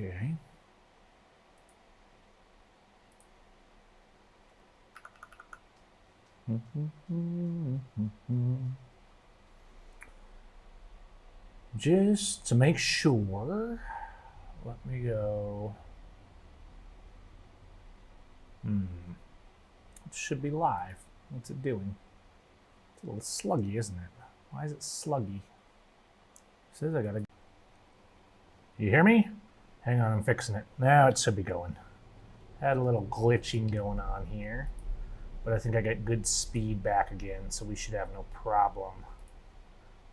Okay. Just to make sure, let me go. It should be live. What's it doing? It's a little sluggy, isn't it? Why is it sluggy? It says I gotta. You hear me? Hang on, I'm fixing it. Now it should be going. Had a little glitching going on here, but I think I got good speed back again, so we should have no problem.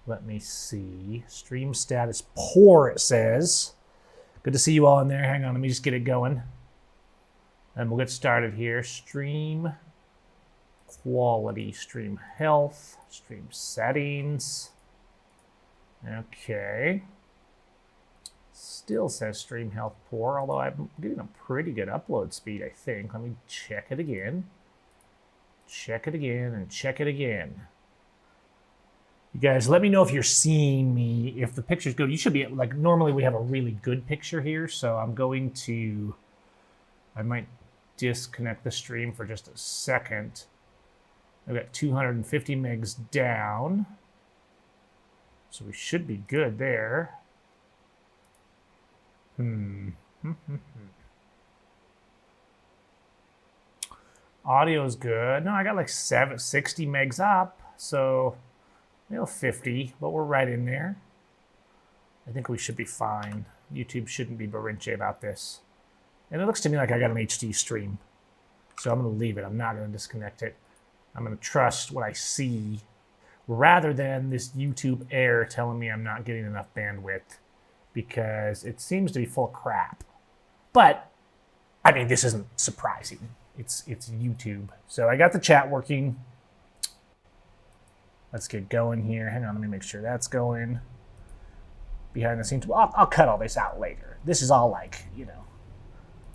Let me see. Stream status poor, it says. Good to see you all in there. Hang on, let me just get it going. And we'll get started here. Stream quality, stream health, stream settings. Okay. Still says stream health poor, although I'm getting a pretty good upload speed, I think. Let me check it again. Check it again and check it again. You guys, let me know if you're seeing me, if the picture's good. You should be, like, normally we have a really good picture here, so I'm going to, I might disconnect the stream for just a second. I've got 250 megs down, so we should be good there. Audio's good. No, I got like 60 megs up, so 50, but we're right in there. I think we should be fine. YouTube shouldn't be berrinche about this. And it looks to me like I got an HD stream, so I'm going to leave it. I'm not going to disconnect it. I'm going to trust what I see rather than this YouTube error telling me I'm not getting enough bandwidth, because it seems to be full of crap. But, I mean, this isn't surprising. It's YouTube. So I got the chat working. Let's get going here. Hang on, let me make sure that's going. Behind the scenes. Well, I'll cut all this out later. This is all like,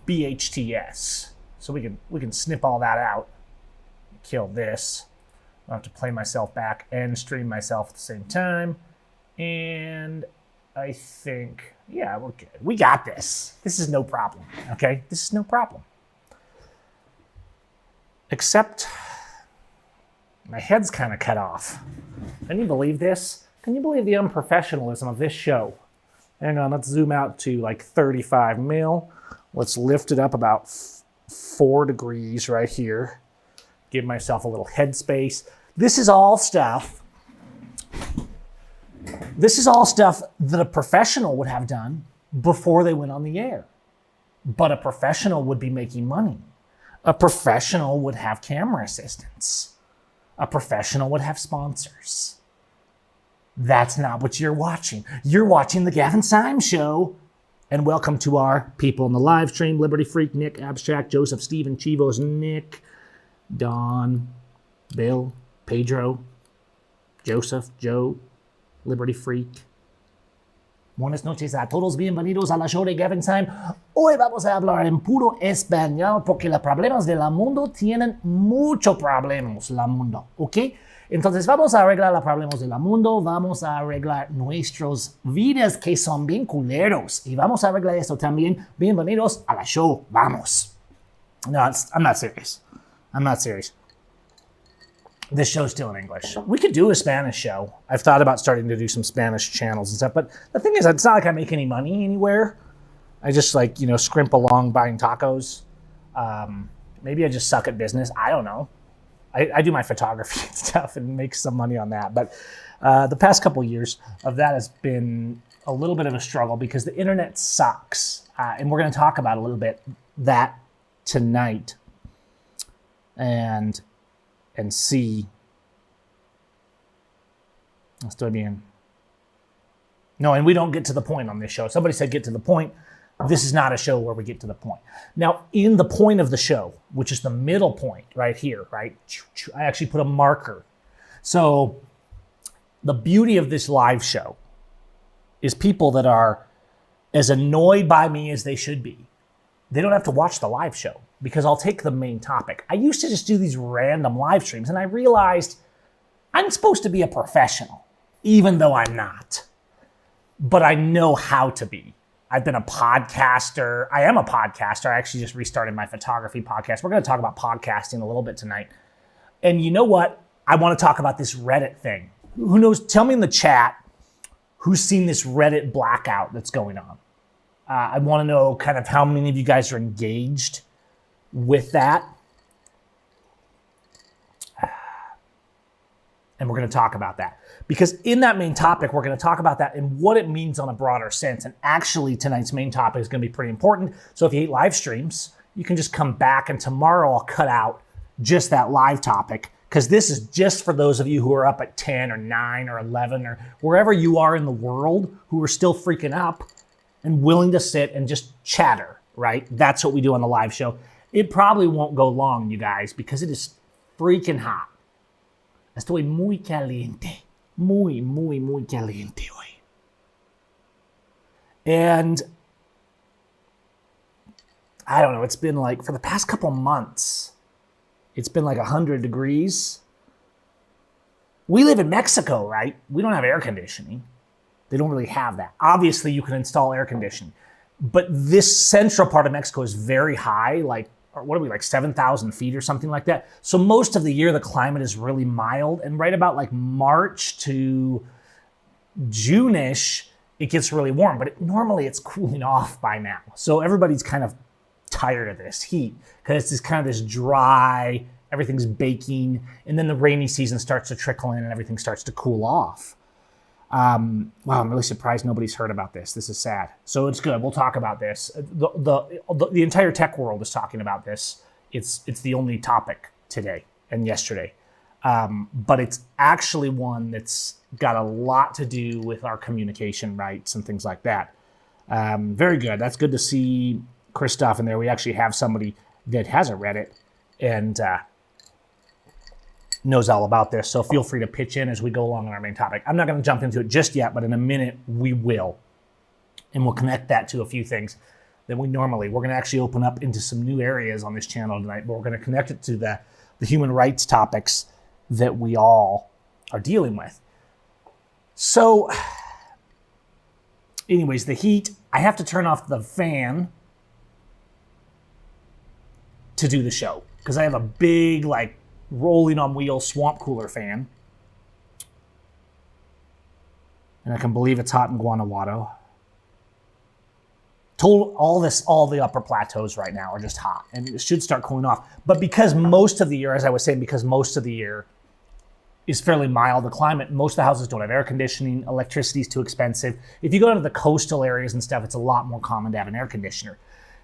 BHTS. So we can snip all that out. Kill this. I'll have to play myself back and stream myself at the same time. And I think, yeah, we're good. We got this. This is no problem, okay? This is no problem. Except my head's kind of cut off. Can you believe this? Can you believe the unprofessionalism of this show? Hang on, let's zoom out to like 35 mil. Let's lift it up about 4 degrees right here. Give myself a little headspace. This is all stuff that a professional would have done before they went on the air. But a professional would be making money. A professional would have camera assistants. A professional would have sponsors. That's not what you're watching. You're watching the Gavin Seim Show. And welcome to our people in the live stream. Liberty Freak, Nick, Abstract, Joseph, Steven, Chivos, Nick, Don, Bill, Pedro, Joseph, Joe, Liberty Freak. Buenas noches a todos, bienvenidos a la show de Gavin Seim. Hoy vamos a hablar en puro español porque los problemas de la mundo tienen muchos problemas, la mundo, ¿ok? Entonces vamos a arreglar los problemas de la mundo, vamos a arreglar nuestras vidas que son bien culeros y vamos a arreglar esto también. Bienvenidos a la show, vamos. No, I'm not serious. I'm not serious. This show's still in English. We could do a Spanish show. I've thought about starting to do some Spanish channels and stuff, but the thing is, it's not like I make any money anywhere. I just scrimp along buying tacos. Maybe I just suck at business. I don't know. I do my photography and stuff and make some money on that. But the past couple years of that has been a little bit of a struggle because the internet sucks. And we're going to talk about a little bit that tonight. And see. Estoy bien. No, and we don't get to the point on this show. Somebody said get to the point. This is not a show where we get to the point. Now, in the point of the show, which is the middle point right here, right? I actually put a marker. So the beauty of this live show is people that are as annoyed by me as they should be. They don't have to watch the live show because I'll take the main topic. I used to just do these random live streams and I realized I'm supposed to be a professional, even though I'm not. But I know how to be. I've been a podcaster. I am a podcaster. I actually just restarted my photography podcast. We're going to talk about podcasting a little bit tonight. And you know what? I want to talk about this Reddit thing. Who knows? Tell me in the chat who's seen this Reddit blackout that's going on. I want to know kind of how many of you guys are engaged with that. And we're going to talk about that. Because in that main topic, we're going to talk about that and what it means on a broader sense. And actually, tonight's main topic is going to be pretty important. So if you hate live streams, you can just come back, and tomorrow I'll cut out just that live topic, because this is just for those of you who are up at 10 or 9 or 11 or wherever you are in the world who are still freaking up and willing to sit and just chatter, right? That's what we do on the live show. It probably won't go long, you guys, because it is freaking hot. Estoy muy caliente. Muy, muy, muy caliente hoy. And I don't know, it's been like, for the past couple months, it's been like 100 degrees. We live in Mexico, right? We don't have air conditioning. They don't really have that. Obviously, you can install air conditioning. But this central part of Mexico is very high, like, or what are we, like 7,000 feet or something like that. So most of the year, the climate is really mild. And right about like March to June-ish, it gets really warm. But normally it's cooling off by now. So everybody's kind of tired of this heat because it's kind of this dry, everything's baking. And then the rainy season starts to trickle in and everything starts to cool off. Wow, I'm really surprised nobody's heard about this. This is sad. So it's good. We'll talk about this. The entire tech world is talking about this. It's the only topic today and yesterday. But it's actually one that's got a lot to do with our communication rights and things like that. Very good. That's good to see Christoph in there. We actually have somebody that has a Reddit and knows all about this, so feel free to pitch in as we go along on our main topic. I'm not going to jump into it just yet, but in a minute we will. And we'll connect that to a few things that we're going to actually open up into some new areas on this channel tonight, but we're going to connect it to the human rights topics that we all are dealing with. So, anyways, the heat, I have to turn off the fan to do the show, because I have a big, like, rolling on wheels swamp cooler fan. And I can believe it's hot in Guanajuato. All the upper plateaus right now are just hot, and it should start cooling off. But because most of the year, as I was saying, because most of the year is fairly mild, the climate, most of the houses don't have air conditioning, electricity is too expensive. If you go to the coastal areas and stuff, it's a lot more common to have an air conditioner.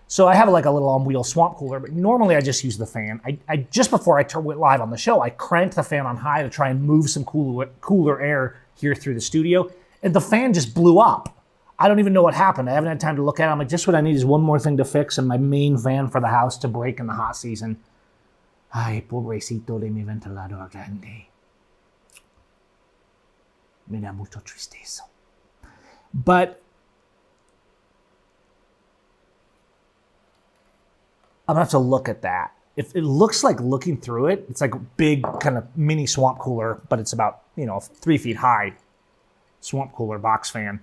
So I have like a little on-wheel swamp cooler, but normally I just use the fan. I just before I went live on the show, I cranked the fan on high to try and move some cooler air here through the studio, and the fan just blew up. I don't even know what happened. I haven't had time to look at it. I'm like, just what I need is one more thing to fix, and my main fan for the house to break in the hot season. Ay, pobrecito de mi ventilador grande. Me da mucho tristeza. But I'm gonna have to look at that. If it looks like, looking through it, it's like a big kind of mini swamp cooler, but it's about, 3 feet high swamp cooler box fan.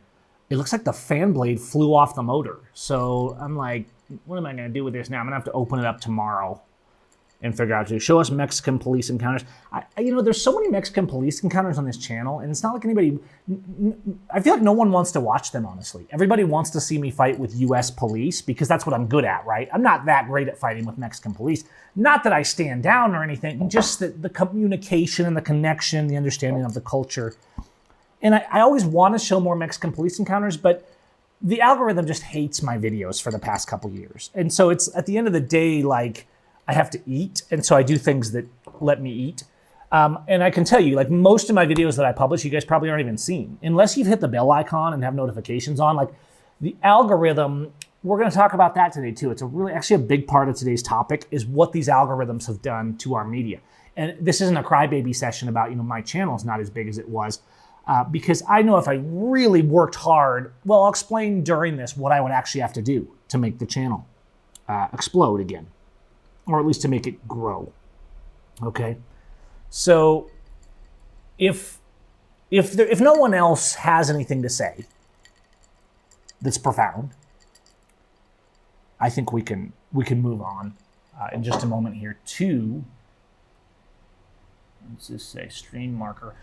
It looks like the fan blade flew off the motor. So I'm like, what am I gonna do with this now? I'm gonna have to open it up tomorrow and figure out to show us Mexican police encounters. There's so many Mexican police encounters on this channel, and it's not like anybody, I feel like no one wants to watch them, honestly. Everybody wants to see me fight with US police because that's what I'm good at, right? I'm not that great at fighting with Mexican police. Not that I stand down or anything, just the communication and the connection, the understanding of the culture. And I always want to show more Mexican police encounters, but the algorithm just hates my videos for the past couple years. And so it's, at the end of the day, like, I have to eat, and so I do things that let me eat. And I can tell you, like, most of my videos that I publish, you guys probably aren't even seeing. Unless you've hit the bell icon and have notifications on, like, the algorithm, we're going to talk about that today, too. It's actually a big part of today's topic is what these algorithms have done to our media. And this isn't a crybaby session about, my channel is not as big as it was. Because I know if I really worked hard, well, I'll explain during this what I would actually have to do to make the channel explode again. Or at least to make it grow, okay? So if no one else has anything to say that's profound, I think we can move on in just a moment here to, let's just say stream marker,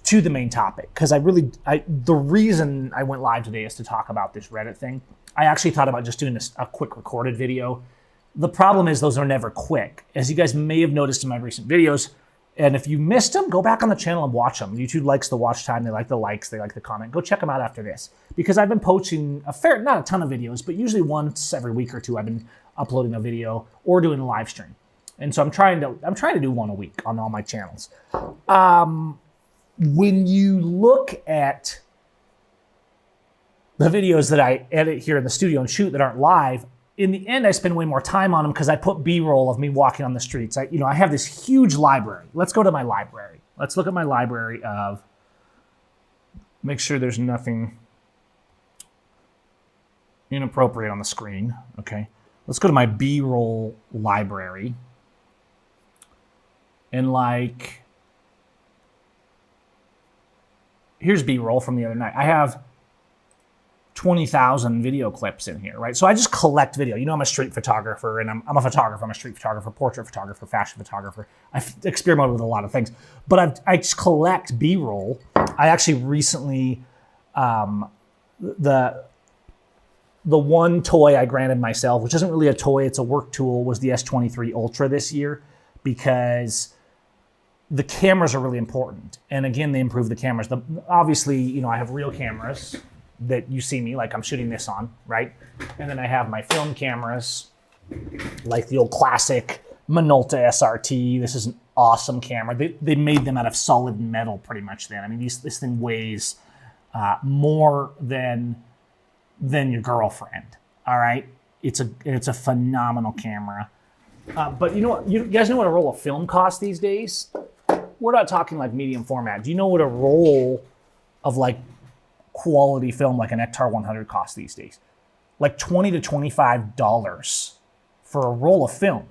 to the main topic. Because the reason I went live today is to talk about this Reddit thing. I actually thought about just doing a quick recorded video. The problem is those are never quick. As you guys may have noticed in my recent videos, and if you missed them, go back on the channel and watch them. YouTube likes the watch time, they like the likes, they like the comment. Go check them out after this. Because I've been posting not a ton of videos, but usually once every week or two, I've been uploading a video or doing a live stream. And so I'm trying to do one a week on all my channels. When you look at the videos that I edit here in the studio and shoot that aren't live, in the end, I spend way more time on them because I put B-roll of me walking on the streets. I have this huge library. Let's go to my library. Let's look at my library of, make sure there's nothing inappropriate on the screen, okay? Let's go to my B-roll library. And here's B-roll from the other night. I have 20,000 video clips in here, right? So I just collect video. I'm a street photographer, and I'm a photographer. I'm a street photographer, portrait photographer, fashion photographer. I experiment with a lot of things, but I just collect B-roll. I actually recently, the one toy I granted myself, which isn't really a toy, it's a work tool, was the S23 Ultra this year, because the cameras are really important. And again, they improve the cameras. Obviously, I have real cameras that you see me, like I'm shooting this on, right? And then I have my film cameras, like the old classic Minolta SRT. This is an awesome camera. They made them out of solid metal pretty much then. I mean, this thing weighs more than your girlfriend, all right? It's a phenomenal camera. But you know what? You guys know what a roll of film costs these days? We're not talking like medium format. Do you know what a roll of like quality film like an Ektar 100 costs these days? Like $20 to $25 for a roll of film.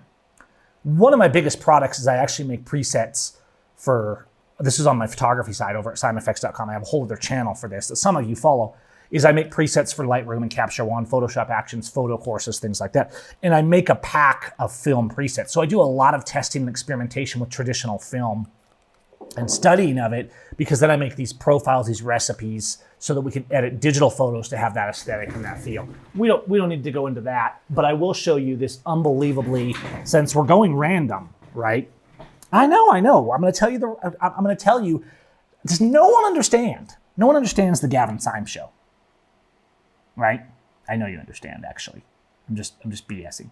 One of my biggest products is I actually make presets for, this is on my photography side over at seimfx.com. I have a whole other channel for this that some of you follow, is I make presets for Lightroom and Capture One, Photoshop Actions, photo courses, things like that. And I make a pack of film presets. So I do a lot of testing and experimentation with traditional film and studying of it, because then I make these profiles, these recipes, so that we can edit digital photos to have that aesthetic and that feel. We don't need to go into that, but I will show you this unbelievably, since we're going random, right? I know. I'm going to tell you, does no one understand? No one understands the Gavin Seim show, right? I know you understand, actually. I'm just BSing.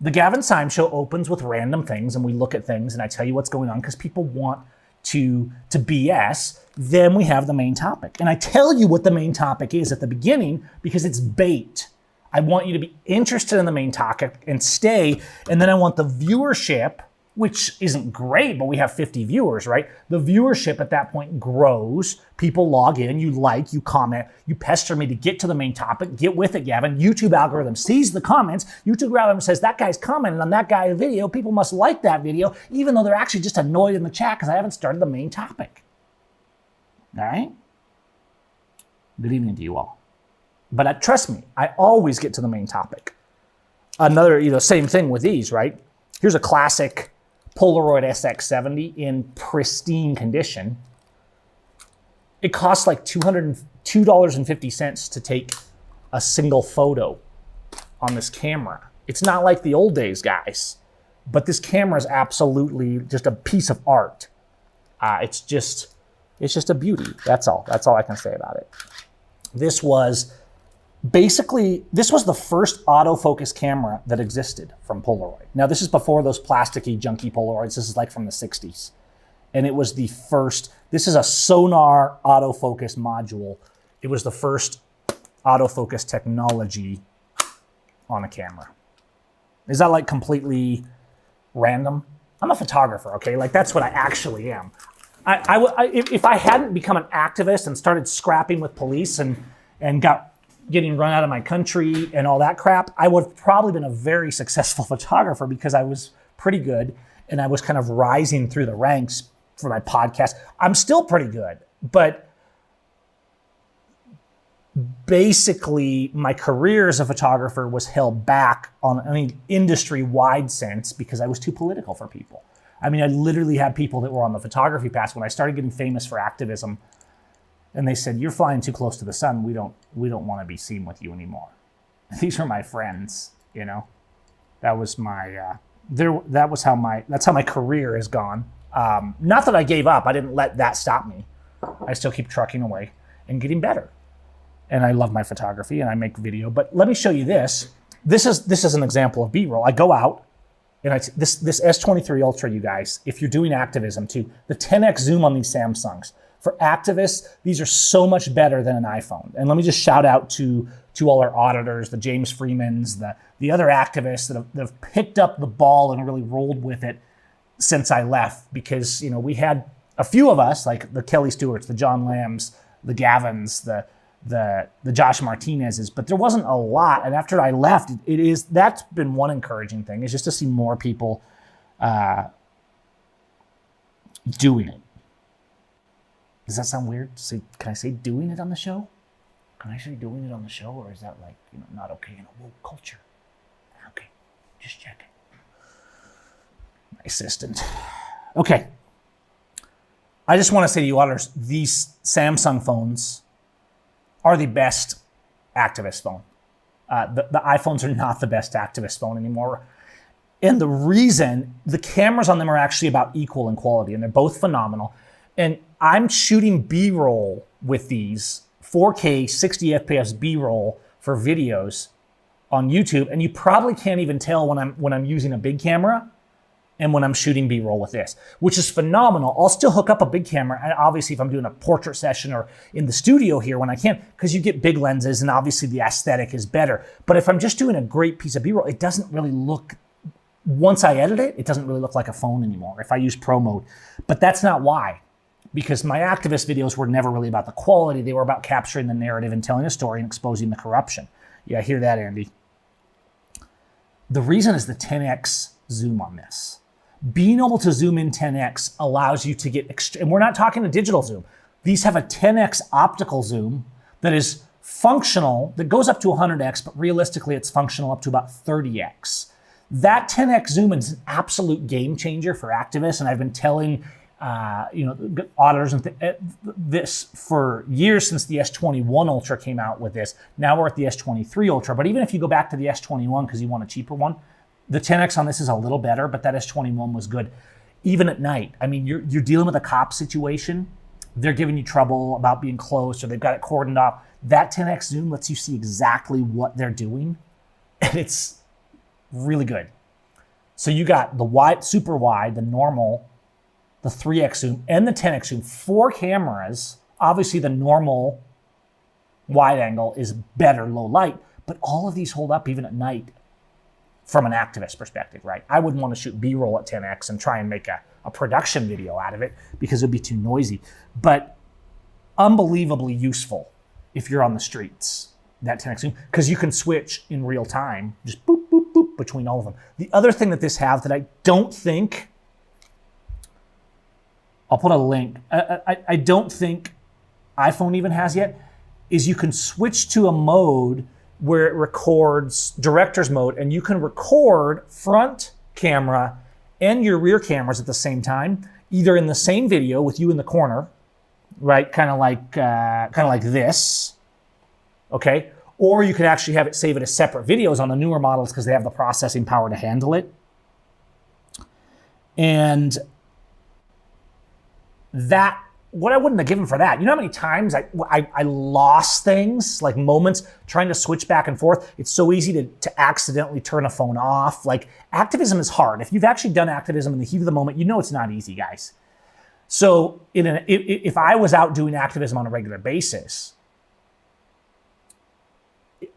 The Gavin Seim show opens with random things, and we look at things, and I tell you what's going on because people want to BS. Then we have the main topic. And I tell you what the main topic is at the beginning because it's bait. I want you to be interested in the main topic and stay, and then I want the viewership, which isn't great, but we have 50 viewers, right? The viewership at that point grows. People log in, you like, you comment, you pester me to get to the main topic. Get with it, Gavin. YouTube algorithm sees the comments. YouTube algorithm says, that guy's commented on that guy's video. People must like that video, even though they're actually just annoyed in the chat because I haven't started the main topic. All right? Good evening to you all. But trust me, I always get to the main topic. Another, same thing with these, right? Here's a classic Polaroid SX70 in pristine condition. It costs like $2.50 to take a single photo on this camera. It's not like the old days, guys, but this camera is absolutely just a piece of art. It's just a beauty. That's all I can say about it. This was the first autofocus camera that existed from Polaroid. Now, this is before those plasticky, junky Polaroids. This is like from the 60s. And it was the first, this is a sonar autofocus module. It was the first autofocus technology on a camera. Is that like completely random? I'm a photographer, okay? Like that's what I actually am. If I hadn't become an activist and started scrapping with police and getting run out of my country and all that crap, I would have probably been a very successful photographer because I was pretty good and I was kind of rising through the ranks for my podcast. I'm still pretty good, but basically my career as a photographer was held back on an industry-wide sense because I was too political for people. I mean, I literally had people that were on the photography path when I started getting famous for activism, and they said, "You're flying too close to the sun. We don't want to be seen with you anymore." These are my friends, you know. That was my that's how my career has gone. Not that I gave up. I didn't let that stop me. I still keep trucking away and getting better. And I love my photography and I make video. But let me show you this. This is an example of B-roll. I go out and this S23 Ultra, you guys, if you're doing activism too, the 10x zoom on these Samsungs. For activists, these are so much better than an iPhone. And let me just shout out to all our auditors, the James Freemans, the other activists that have picked up the ball and really rolled with it since I left. Because, you know, we had a few of us, like the Kelly Stewarts, the John Lambs, the Gavins, the Josh Martinez's, but there wasn't a lot. And after I left, that's been one encouraging thing, is just to see more people doing it. Does that sound weird? Can I say doing it on the show? Can I say doing it on the show, or is that like, you know, not okay in a woke culture? Okay, just checking. My assistant. Okay. I just want to say to you auditors, these Samsung phones are the best activist phone. The iPhones are not the best activist phone anymore. And the reason, the cameras on them are actually about equal in quality, and they're both phenomenal. And I'm shooting B-roll with these 4K 60 FPS B-roll for videos on YouTube, and you probably can't even tell when I'm using a big camera and when I'm shooting B-roll with this, which is phenomenal. I'll still hook up a big camera, and obviously if I'm doing a portrait session or in the studio here when I can, because you get big lenses and obviously the aesthetic is better. But if I'm just doing a great piece of B-roll, it doesn't really look, once I edit it, it doesn't really look like a phone anymore if I use pro mode. But that's not why. Because my activist videos were never really about the quality. They were about capturing the narrative and telling a story and exposing the corruption. Yeah, I hear that, Andy. The reason is the 10x zoom on this. Being able to zoom in 10x allows you to get, and we're not talking a digital zoom. These have a 10x optical zoom that is functional, that goes up to 100x, but realistically it's functional up to about 30x. That 10x zoom is an absolute game changer for activists, and I've been telling auditors and this for years since the S21 Ultra came out with this. Now we're at the S23 Ultra, but even if you go back to the S21 because you want a cheaper one, the 10X on this is a little better, but that S21 was good. Even at night, I mean, you're dealing with a cop situation. They're giving you trouble about being close, or they've got it cordoned off. That 10X zoom lets you see exactly what they're doing, and it's really good. So you got the wide, super wide, the normal, the 3x zoom, and the 10x zoom. 4 cameras. Obviously, the normal wide angle is better low light, but all of these hold up even at night from an activist perspective, right? I wouldn't want to shoot B-roll at 10x and try and make a production video out of it because it would be too noisy. But unbelievably useful if you're on the streets, that 10x zoom, because you can switch in real time, just boop, boop, boop between all of them. The other thing that this has that I don't think, I'll put a link. I don't think iPhone even has yet, is you can switch to a mode where it records director's mode, and you can record front camera and your rear cameras at the same time, either in the same video with you in the corner, right? Kind of like this, okay? Or you could actually have it save it as separate videos on the newer models because they have the processing power to handle it. And that, what I wouldn't have given for that. You know how many times I lost things, like moments, trying to switch back and forth? It's so easy to accidentally turn a phone off. Like, activism is hard. If you've actually done activism in the heat of the moment, you know it's not easy, guys. So if I was out doing activism on a regular basis,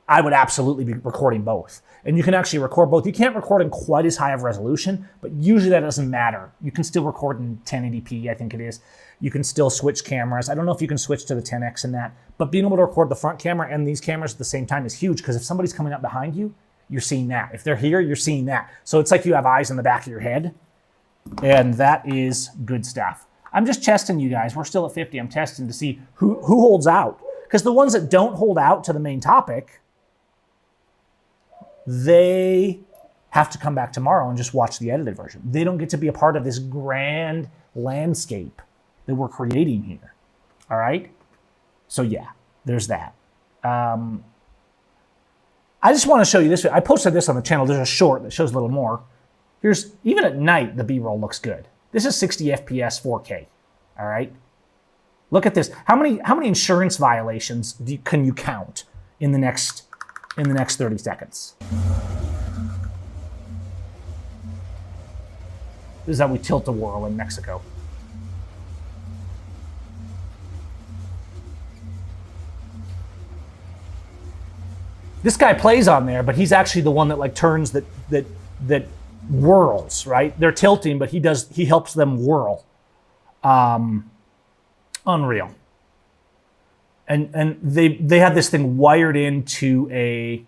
I would absolutely be recording both. And you can actually record both. You can't record in quite as high of resolution, but usually that doesn't matter. You can still record in 1080p, I think it is. You can still switch cameras. I don't know if you can switch to the 10X in that, but being able to record the front camera and these cameras at the same time is huge, because if somebody's coming up behind you, you're seeing that. If they're here, you're seeing that. So it's like you have eyes in the back of your head, and that is good stuff. I'm just testing you guys. We're still at 50. I'm testing to see who holds out. Because the ones that don't hold out to the main topic, they have to come back tomorrow and just watch the edited version. They don't get to be a part of this grand landscape that we're creating here. All right? So yeah, there's that. I just want to show you this. I posted this on the channel. There's a short that shows a little more. Here's, even at night, the B-roll looks good. This is 60 FPS 4K. All right? Look at this. How many insurance violations can you count in the next 30 seconds? This is how we tilt a whirl in Mexico. This guy plays on there, but he's actually the one that like turns that whirls, right? They're tilting, but he helps them whirl. Unreal. And they had this thing wired into the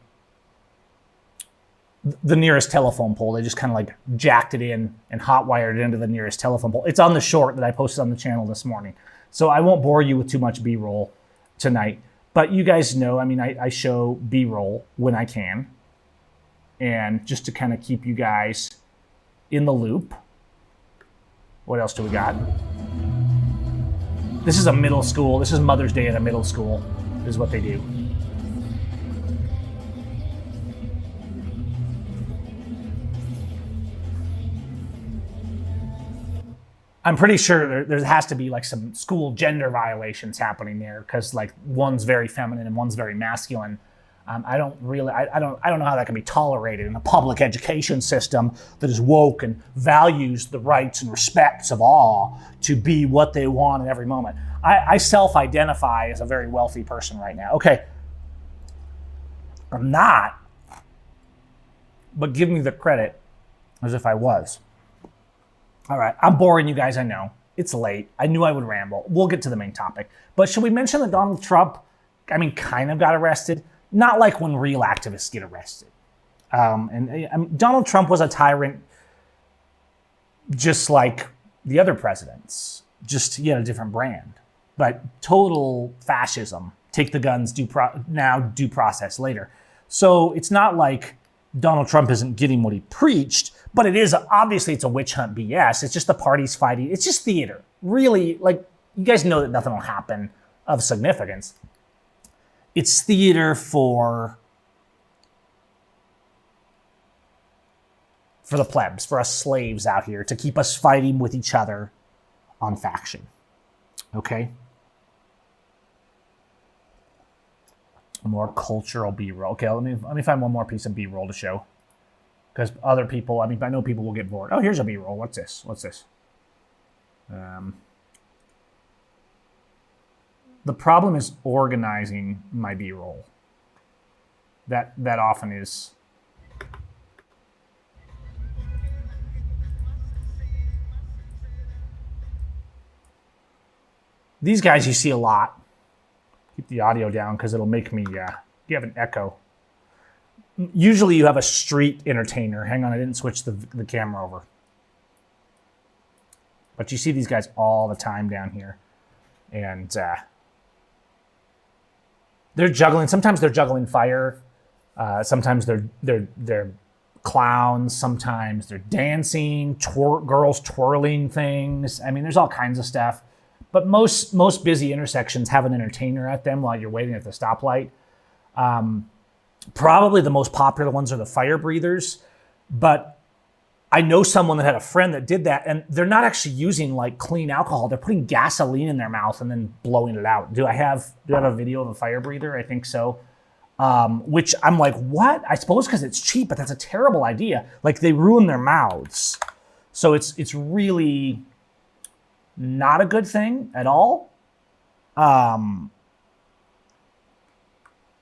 nearest telephone pole. They just kind of like jacked it in and hot wired it into the nearest telephone pole. It's on the short that I posted on the channel this morning. So I won't bore you with too much B-roll tonight. But you guys know, I mean, I show B-roll when I can. And just to kind of keep you guys in the loop. What else do we got? This is a middle school. This is Mother's Day at a middle school. This is what they do. I'm pretty sure there has to be like some school gender violations happening there because like one's very feminine and one's very masculine. I don't know how that can be tolerated in a public education system that is woke and values the rights and respects of all to be what they want at every moment. I self-identify as a very wealthy person right now. Okay, I'm not, but give me the credit as if I was. All right, I'm boring you guys, I know. It's late. I knew I would ramble. We'll get to the main topic. But should we mention that Donald Trump, kind of got arrested? Not like when real activists get arrested. Donald Trump was a tyrant just like the other presidents. Just he had a different brand. But total fascism. Take the guns, due process later. So it's not like Donald Trump isn't getting what he preached, but it is, obviously it's a witch hunt BS. It's just the parties fighting. It's just theater. Really, like, you guys know that nothing will happen of significance. It's theater for the plebs, for us slaves out here, to keep us fighting with each other on faction. Okay? More cultural B-roll. Okay, let me find one more piece of B-roll to show. Because other people, I know people will get bored. Oh, here's a B-roll. What's this? The problem is organizing my B-roll. That often is. These guys you see a lot. Keep the audio down because it'll make me, you have an echo. Usually you have a street entertainer. Hang on, I didn't switch the camera over. But you see these guys all the time down here. And they're juggling. Sometimes they're juggling fire. Sometimes they're clowns. Sometimes they're dancing, girls twirling things. I mean, there's all kinds of stuff. But most busy intersections have an entertainer at them while you're waiting at the stoplight. Probably the most popular ones are the fire breathers. But I know someone that had a friend that did that, and they're not actually using like clean alcohol. They're putting gasoline in their mouth and then blowing it out. Do I have a video of a fire breather? I think so. Which I'm like, what? I suppose because it's cheap, but that's a terrible idea. Like they ruin their mouths. So it's really not a good thing at all.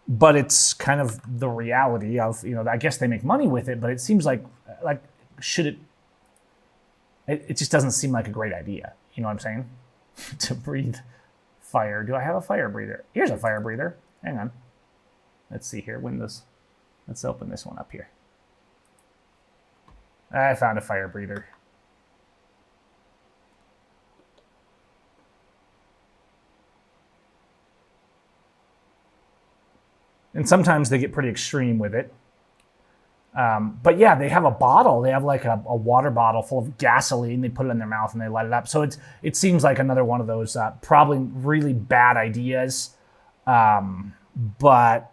But it's kind of the reality of, I guess they make money with it, but it seems like should it just doesn't seem like a great idea. You know what I'm saying? To breathe fire. Do I have a fire breather? Here's a fire breather. Hang on. Let's see here. Let's open this one up here. I found a fire breather. And sometimes they get pretty extreme with it. But yeah, they have a bottle. They have like a water bottle full of gasoline. They put it in their mouth and they light it up. So it seems like another one of those probably really bad ideas. But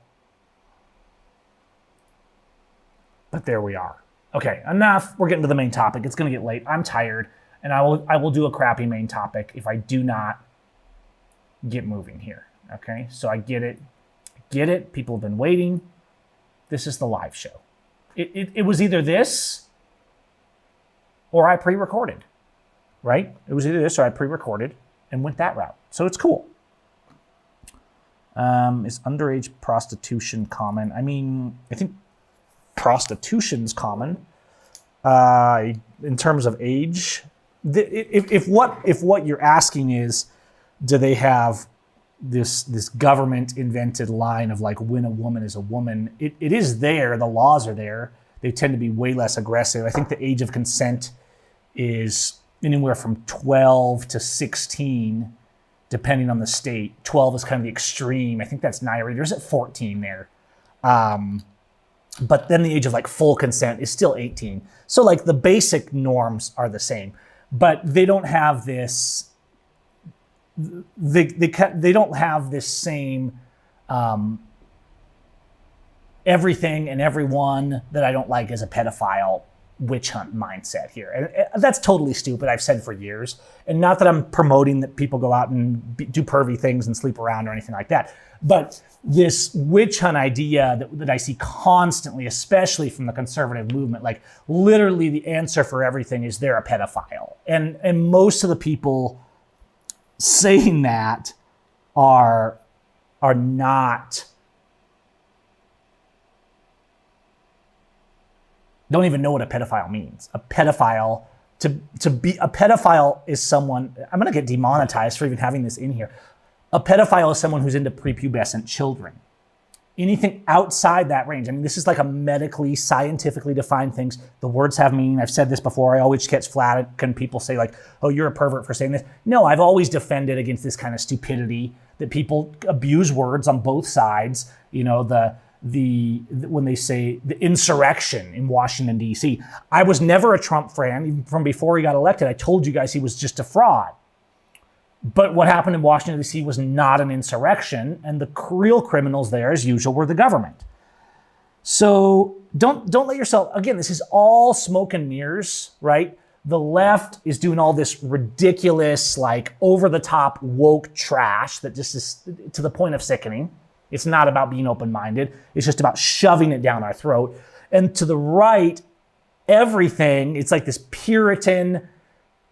there we are. Okay, enough. We're getting to the main topic. It's going to get late. I'm tired, and I will do a crappy main topic if I do not get moving here. Okay, so I get it. Get it. People have been waiting. This is the live show. It was either this or I pre-recorded, right? It was either this or I pre-recorded and went that route. So it's cool. Is underage prostitution common? I mean, I think prostitution's common. In terms of age, if what you're asking is, do they have this government invented line of like when a woman is a woman, it is there. The laws are there. They tend to be way less aggressive. I think the age of consent is anywhere from 12 to 16, depending on the state. 12 is kind of the extreme. I think that's Nairi. There's at 14 there. But then the age of like full consent is still 18. So like the basic norms are the same, but they don't have this. They don't have this same everything and everyone that I don't like as a pedophile witch hunt mindset here. And that's totally stupid. I've said for years. And not that I'm promoting that people go out and do pervy things and sleep around or anything like that. But this witch hunt idea that I see constantly, especially from the conservative movement, like literally the answer for everything is they're a pedophile. And most of the people saying that are not, don't even know what a pedophile means. A pedophile, to be a pedophile is someone, I'm going to get demonetized for even having this in here. A pedophile is someone who's into prepubescent children. Anything outside that range. I mean, this is like a medically, scientifically defined things. The words have meaning. I've said this before. I always catch flat when people say like, oh, you're a pervert for saying this. No, I've always defended against this kind of stupidity that people abuse words on both sides. You know, when they say the insurrection in Washington, D.C. I was never a Trump fan. Even from before he got elected, I told you guys he was just a fraud. But what happened in Washington, D.C. was not an insurrection, and the real criminals there, as usual, were the government. So don't let yourself, again, this is all smoke and mirrors, right? The left is doing all this ridiculous, like over-the-top woke trash that just is to the point of sickening. It's not about being open-minded. It's just about shoving it down our throat. And to the right, everything, it's like this Puritan,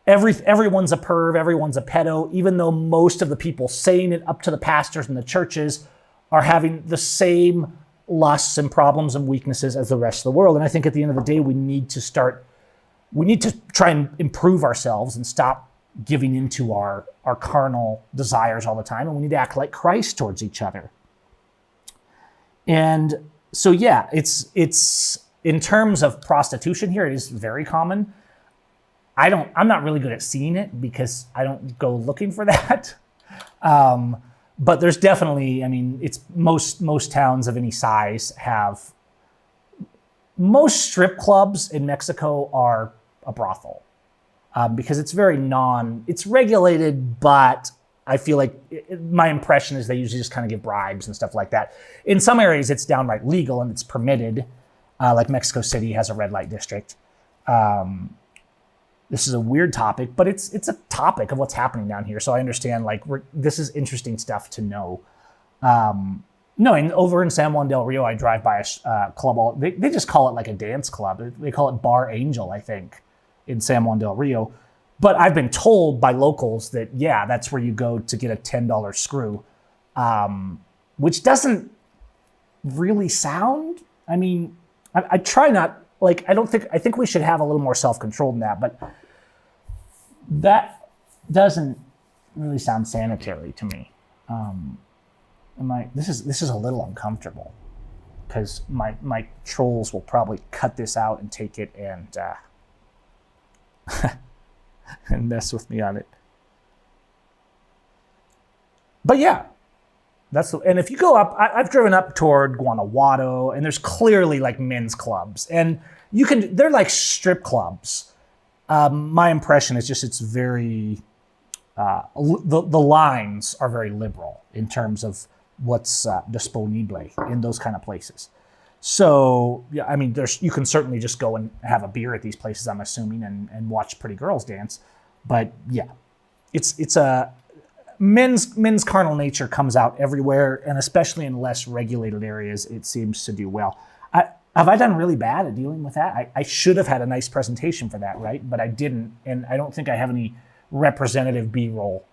everyone's a perv, everyone's a pedo, even though most of the people saying it up to the pastors and the churches are having the same lusts and problems and weaknesses as the rest of the world. And I think at the end of the day, we need to try and improve ourselves and stop giving into our carnal desires all the time. And we need to act like Christ towards each other. And so, yeah, it's in terms of prostitution here, it is very common. I'm not really good at seeing it because I don't go looking for that. But there's definitely, I mean, it's most towns of any size have, most strip clubs in Mexico are a brothel because it's it's regulated, but I feel like my impression is they usually just kind of give bribes and stuff like that. In some areas, it's downright legal and it's permitted. Like Mexico City has a red light district. This is a weird topic, but it's a topic of what's happening down here. So I understand, like, this is interesting stuff to know. No, and over in San Juan del Rio, I drive by a club. They just call it like a dance club. They call it Bar Angel, I think, in San Juan del Rio. But I've been told by locals that, yeah, that's where you go to get a $10 screw, which doesn't really sound, I mean, I try not, like, I think we should have a little more self-control than that, but that doesn't really sound sanitary to me. This is a little uncomfortable because my trolls will probably cut this out and take it and and mess with me on it. But yeah, And if you go up, I've driven up toward Guanajuato, and there's clearly like men's clubs, and they're like strip clubs. My impression is just it's very, the lines are very liberal in terms of what's disponible in those kind of places. So, yeah, I mean, you can certainly just go and have a beer at these places, I'm assuming, and watch pretty girls dance. But yeah, it's a men's carnal nature comes out everywhere, and especially in less regulated areas, it seems to do well. Have I done really bad at dealing with that? I should have had a nice presentation for that, right? But I didn't, and I don't think I have any representative B-roll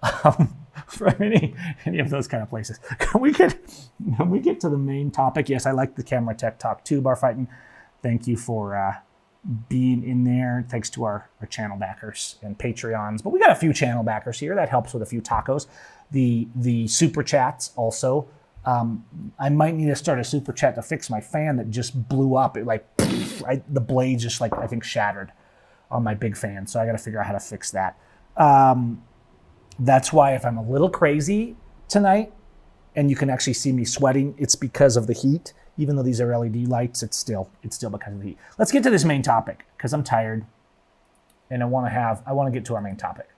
from any of those kind of places. Can we get to the main topic? Yes, I like the camera tech talk too, Bar Fighting. Thank you for being in there. Thanks to our channel backers and Patreons. But we got a few channel backers here. That helps with a few tacos. The super chats also. I might need to start a super chat to fix my fan that just blew up. It the blade just I think shattered on my big fan. So I got to figure out how to fix that. That's why if I'm a little crazy tonight and you can actually see me sweating, it's because of the heat. Even though these are LED lights, it's still because of the heat. Let's get to this main topic because I'm tired and I want to get to our main topic.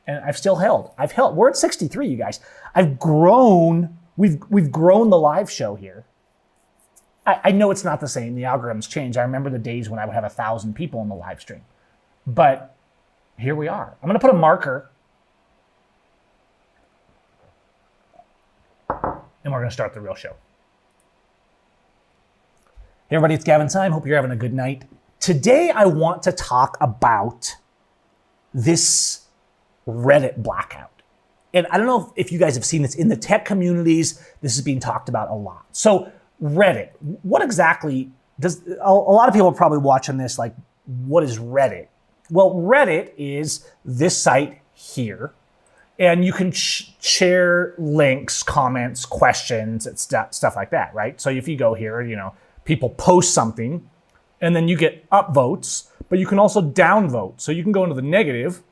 And I've held. We're at 63, you guys. I've grown. We've grown the live show here. I know it's not the same. The algorithms change. I remember the days when I would have 1,000 people in the live stream. But here we are. I'm going to put a marker. And we're going to start the real show. Hey everybody, it's Gavin Seim. Hope you're having a good night. Today I want to talk about this Reddit blackout. And I don't know if you guys have seen this in the tech communities. This is being talked about a lot. So Reddit, what exactly a lot of people are probably watching this like, what is Reddit? Well, Reddit is this site here. And you can share links, comments, questions, and stuff like that, right? So if you go here, people post something and then you get upvotes, but you can also downvote. So you can go into the negative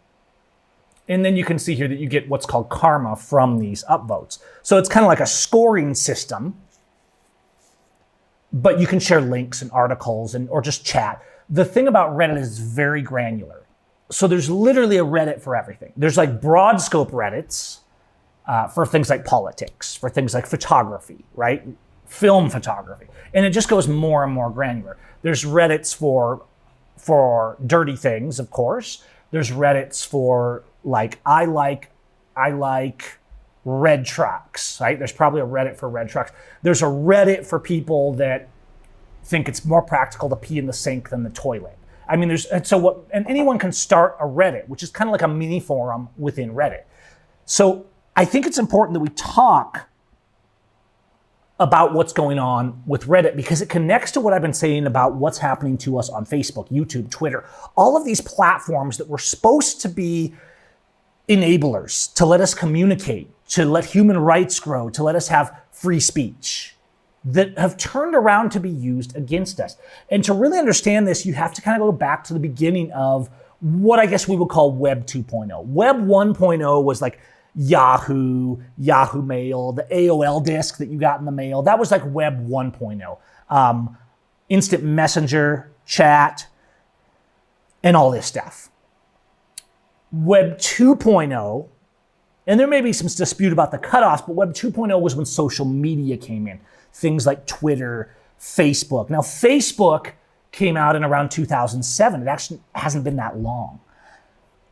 and then you can see here that you get what's called karma from these upvotes. So it's kind of like a scoring system, but you can share links and articles or just chat. The thing about Reddit is very granular. So there's literally a Reddit for everything. There's like broad scope Reddits for things like politics, for things like photography, right? Film photography. And it just goes more and more granular. There's Reddits for dirty things, of course. There's Reddits for I like red trucks, right? There's probably a Reddit for red trucks. There's a Reddit for people that think it's more practical to pee in the sink than the toilet. I mean, and anyone can start a Reddit, which is kind of like a mini forum within Reddit. So I think it's important that we talk about what's going on with Reddit because it connects to what I've been saying about what's happening to us on Facebook, YouTube, Twitter, all of these platforms that were supposed to be enablers to let us communicate, to let human rights grow, to let us have free speech, that have turned around to be used against us. And to really understand this, you have to kind of go back to the beginning of what I guess we would call Web 2.0. Web 1.0 was like Yahoo Mail, the AOL disk that you got in the mail. That was like Web 1.0. Instant messenger, chat, and all this stuff. Web 2.0, and there may be some dispute about the cutoffs, but Web 2.0 was when social media came in. Things like Twitter, Facebook. Now, Facebook came out in around 2007. It actually hasn't been that long.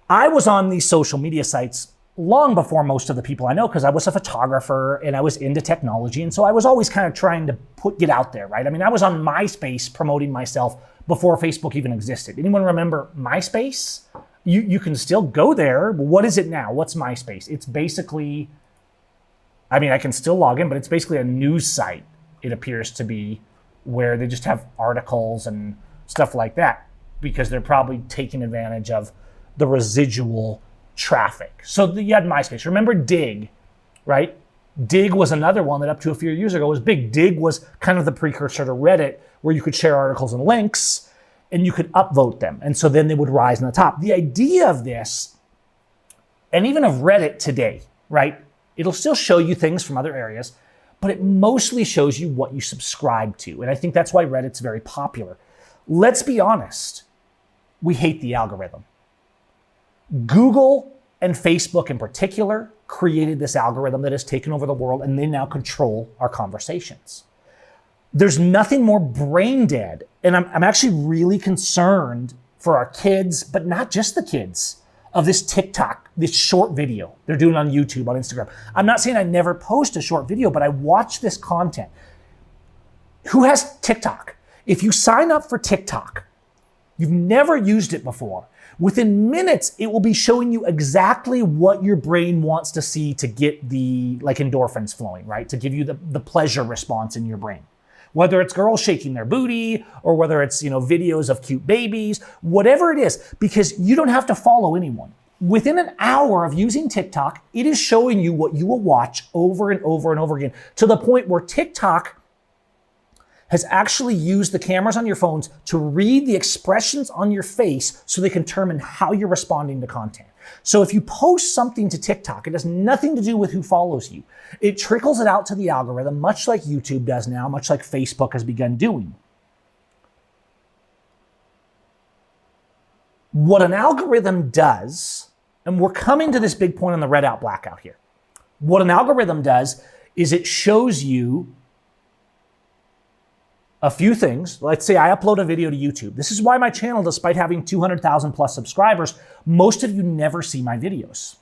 I was on these social media sites long before most of the people I know because I was a photographer and I was into technology. And so I was always kind of trying to get out there, right? I mean, I was on MySpace promoting myself before Facebook even existed. Anyone remember MySpace? You can still go there. What is it now? What's MySpace? It's basically, I mean, I can still log in, but it's basically a news site, it appears to be, where they just have articles and stuff like that because they're probably taking advantage of the residual traffic. So you had MySpace. Remember Dig, right? Dig was another one that up to a few years ago was big. Dig was kind of the precursor to Reddit where you could share articles and links and you could upvote them. And so then they would rise in the top. The idea of this, and even of Reddit today, right? It'll still show you things from other areas. but it mostly shows you what you subscribe to. And I think that's why Reddit's very popular. Let's be honest. We hate the algorithm. Google and Facebook in particular created this algorithm that has taken over the world, and they now control our conversations. There's nothing more brain dead. And I'm actually really concerned for our kids, but not just the kids, of this TikTok, this short video they're doing on YouTube, on Instagram. I'm not saying I never post a short video, but I watch this content. Who has TikTok? If you sign up for TikTok, you've never used it before, within minutes, it will be showing you exactly what your brain wants to see to get the endorphins flowing, right? To give you the pleasure response in your brain. Whether it's girls shaking their booty or whether it's, videos of cute babies, whatever it is, because you don't have to follow anyone. Within an hour of using TikTok, it is showing you what you will watch over and over and over again, to the point where TikTok has actually used the cameras on your phones to read the expressions on your face so they can determine how you're responding to content. So if you post something to TikTok, it has nothing to do with who follows you. It trickles it out to the algorithm, much like YouTube does now, much like Facebook has begun doing. What an algorithm does, and we're coming to this big point on the Reddit blackout here. What an algorithm does is it shows you a few things. Let's say I upload a video to YouTube. This is why my channel, despite having 200,000 plus subscribers, most of you never see my videos.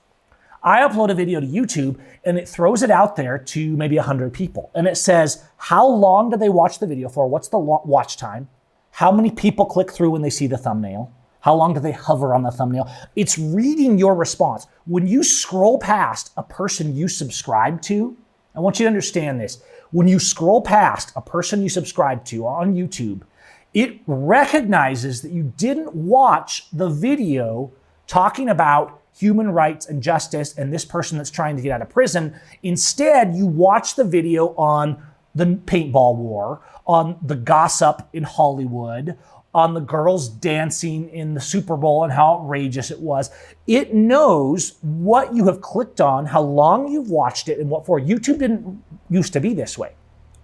I upload a video to YouTube and it throws it out there to maybe 100 people. And it says, how long do they watch the video for? What's the watch time? How many people click through when they see the thumbnail? How long do they hover on the thumbnail? It's reading your response. When you scroll past a person you subscribe to, I want you to understand this. When you scroll past a person you subscribe to on YouTube, it recognizes that you didn't watch the video talking about human rights and justice and this person that's trying to get out of prison. Instead, you watch the video on the paintball war, on the gossip in Hollywood, on the girls dancing in the Super Bowl and how outrageous it was. It knows what you have clicked on, how long you've watched it, and what for. YouTube didn't used to be this way.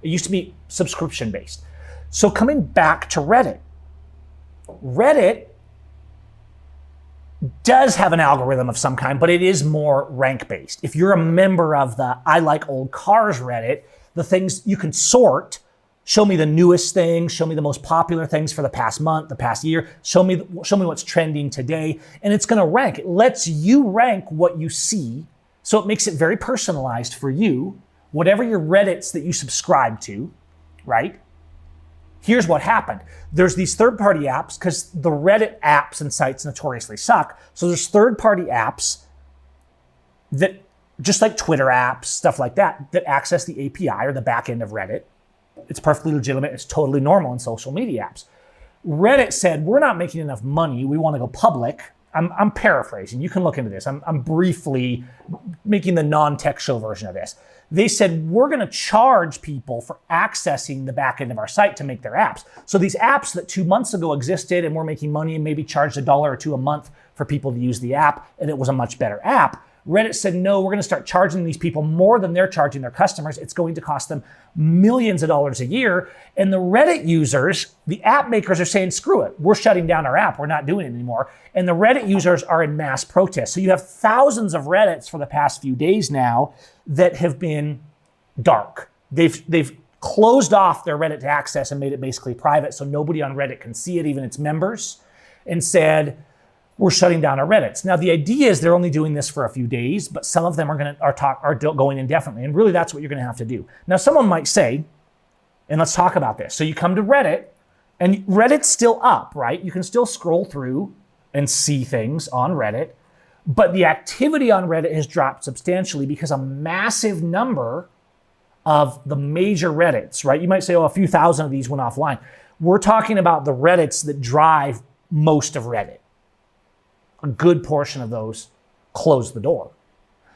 It used to be subscription-based. So coming back to Reddit, Reddit does have an algorithm of some kind, but it is more rank-based. If you're a member of the I Like Old Cars Reddit, the things you can sort, show me the newest things, show me the most popular things for the past month, the past year, show me what's trending today, and it's gonna rank. It lets you rank what you see, so it makes it very personalized for you, whatever your Reddits that you subscribe to, right? Here's what happened. There's these third-party apps, because the Reddit apps and sites notoriously suck, so there's third-party apps that, just like Twitter apps, stuff like that, that access the API or the back end of Reddit. It's perfectly legitimate. It's totally normal in social media apps. Reddit said, we're not making enough money. We want to go public. I'm paraphrasing. You can look into this. I'm briefly making the non-textual version of this. They said, we're going to charge people for accessing the back end of our site to make their apps. So these apps that 2 months ago existed and were making money and maybe charged $1 or $2 a month for people to use the app, and it was a much better app, Reddit said, no, we're going to start charging these people more than they're charging their customers. It's going to cost them millions of dollars a year. And the Reddit users, the app makers are saying, screw it. We're shutting down our app. We're not doing it anymore. And the Reddit users are in mass protest. So you have thousands of Reddits for the past few days now that have been dark. They've closed off their Reddit to access and made it basically private. So nobody on Reddit can see it, even its members, and said, we're shutting down our Reddits. Now, the idea is they're only doing this for a few days, but some of them are going indefinitely. And really, that's what you're going to have to do. Now, someone might say, and let's talk about this. So you come to Reddit, and Reddit's still up, right? You can still scroll through and see things on Reddit, but the activity on Reddit has dropped substantially because a massive number of the major Reddits, right? You might say, oh, a few thousand of these went offline. We're talking about the Reddits that drive most of Reddit. A good portion of those close the door.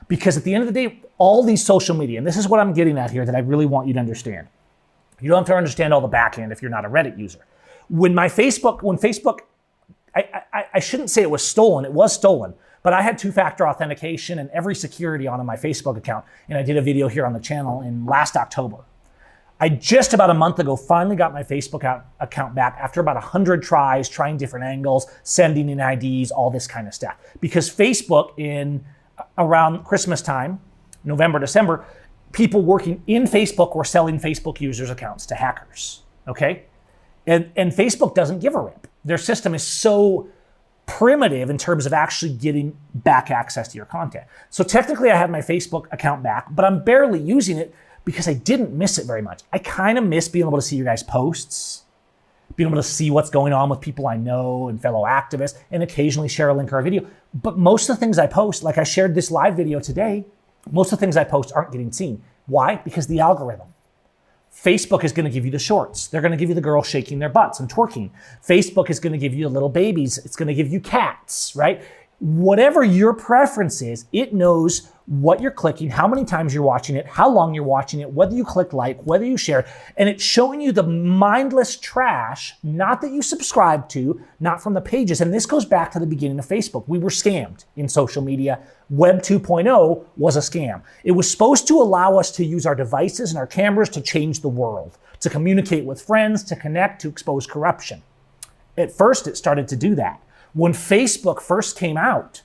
Because at the end of the day, all these social media, and this is what I'm getting at here that I really want you to understand. You don't have to understand all the back end if you're not a Reddit user. When Facebook, I shouldn't say it was stolen, it was stolen, But I had two-factor authentication and every security on my Facebook account. And I did a video here on the channel in last October. I just about a month ago finally got my Facebook account back after about 100 tries, trying different angles, sending in IDs, all this kind of stuff. Because Facebook in around Christmas time, November, December, people working in Facebook were selling Facebook users' accounts to hackers, okay? And Facebook doesn't give a rip. Their system is so primitive in terms of actually getting back access to your content. So technically I have my Facebook account back, but I'm barely using it because I didn't miss it very much. I kind of miss being able to see your guys' posts, being able to see what's going on with people I know and fellow activists, and occasionally share a link or a video. But most of the things I post, like I shared this live video today, most of the things I post aren't getting seen. Why? Because the algorithm. Facebook is going to give you the shorts. They're going to give you the girls shaking their butts and twerking. Facebook is going to give you little babies. It's going to give you cats, right? Whatever your preference is, it knows what you're clicking, how many times you're watching it, how long you're watching it, whether you click like, whether you share, and it's showing you the mindless trash, not that you subscribe to, not from the pages. And this goes back to the beginning of Facebook. We were scammed in social media. Web 2.0 was a scam. It was supposed to allow us to use our devices and our cameras to change the world, to communicate with friends, to connect, to expose corruption. At first, it started to do that. When Facebook first came out,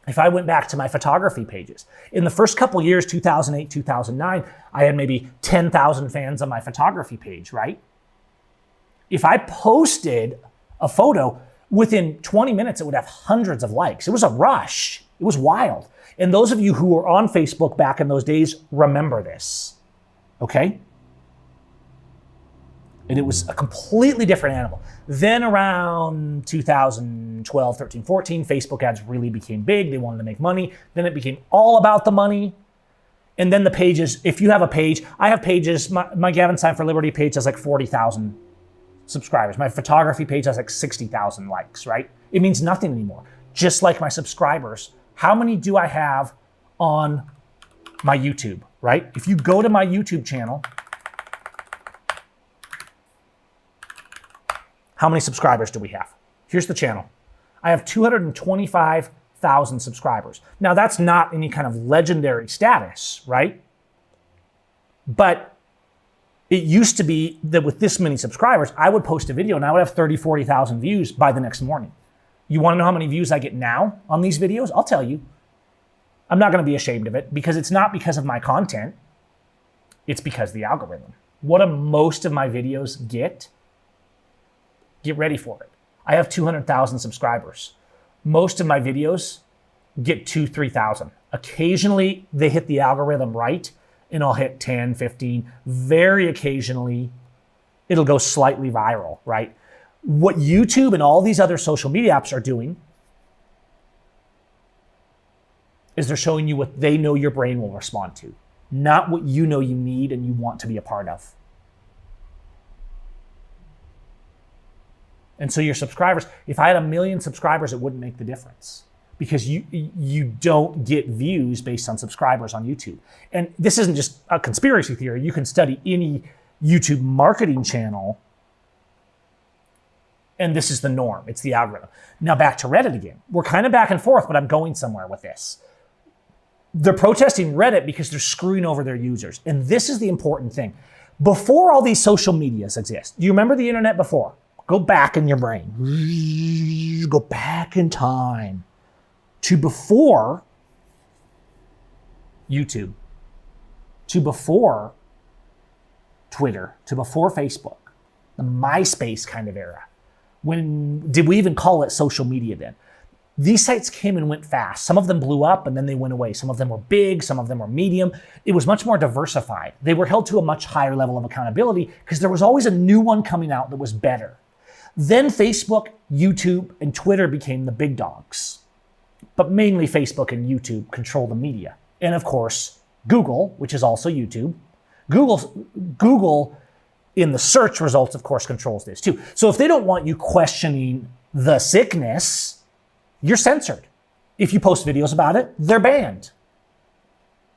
if I went back to my photography pages, in the first couple years, 2008, 2009, I had maybe 10,000 fans on my photography page, right? If I posted a photo, within 20 minutes, it would have hundreds of likes. It was a rush. It was wild. And those of you who were on Facebook back in those days, remember this, okay? And it was a completely different animal. Then around 2012, 13, 14, Facebook ads really became big. They wanted to make money. Then it became all about the money. And then the pages, if you have a page, I have pages, my Gavin Seim for Liberty page has like 40,000 subscribers. My photography page has like 60,000 likes, right? It means nothing anymore. Just like my subscribers. How many do I have on my YouTube, right? If you go to my YouTube channel, how many subscribers do we have? Here's the channel. I have 225,000 subscribers. Now that's not any kind of legendary status, right? But it used to be that with this many subscribers, I would post a video and I would have 30, 40,000 views by the next morning. You want to know how many views I get now on these videos? I'll tell you. I'm not going to be ashamed of it because it's not because of my content. It's because of the algorithm. What do most of my videos get? Get ready for it. I have 200,000 subscribers. Most of my videos get 2,000, 3,000. Occasionally, they hit the algorithm right, and I'll hit 10, 15. Very occasionally, it'll go slightly viral, right? What YouTube and all these other social media apps are doing is they're showing you what they know your brain will respond to, not what you know you need and you want to be a part of. And so your subscribers, if I had 1 million subscribers, it wouldn't make the difference because you don't get views based on subscribers on YouTube. And this isn't just a conspiracy theory. You can study any YouTube marketing channel, and this is the norm. It's the algorithm. Now back to Reddit again. We're kind of back and forth, but I'm going somewhere with this. They're protesting Reddit because they're screwing over their users. And this is the important thing. Before all these social medias exist, do you remember the internet before? Go back in your brain. Go back in time to before YouTube, to before Twitter, to before Facebook, the MySpace kind of era. When did we even call it social media then? These sites came and went fast. Some of them blew up and then they went away. Some of them were big, some of them were medium. It was much more diversified. They were held to a much higher level of accountability because there was always a new one coming out that was better. Then Facebook, YouTube, and Twitter became the big dogs. But mainly Facebook and YouTube control the media. And of course, Google, which is also YouTube. Google in the search results, of course, controls this too. So if they don't want you questioning the sickness, you're censored. If you post videos about it, they're banned.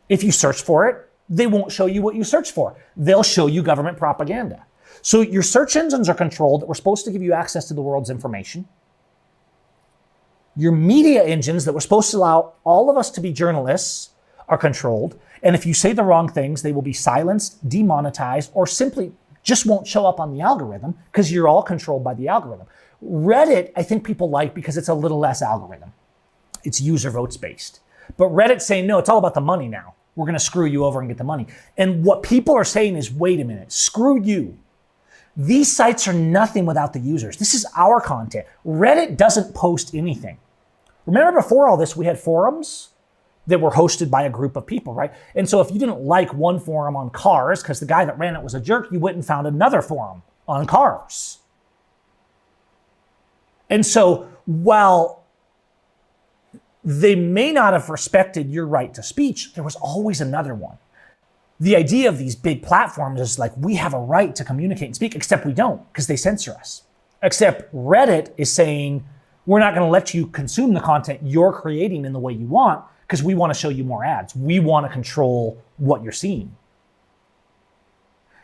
If you search for it, they won't show you what you search for. They'll show you government propaganda. So your search engines are controlled. We're supposed to give you access to the world's information. Your media engines that were supposed to allow all of us to be journalists are controlled. And if you say the wrong things, they will be silenced, demonetized, or simply just won't show up on the algorithm because you're all controlled by the algorithm. Reddit, I think people like because it's a little less algorithm. It's user votes based. But Reddit's saying, no, it's all about the money now. We're going to screw you over and get the money. And what people are saying is, wait a minute, screw you. These sites are nothing without the users. This is our content. Reddit doesn't post anything. Remember before all this, we had forums that were hosted by a group of people, right? And so if you didn't like one forum on cars because the guy that ran it was a jerk, you went and found another forum on cars. And so while they may not have respected your right to speech, there was always another one. The idea of these big platforms is like, we have a right to communicate and speak, except we don't because they censor us. Except Reddit is saying, we're not going to let you consume the content you're creating in the way you want because we want to show you more ads. We want to control what you're seeing.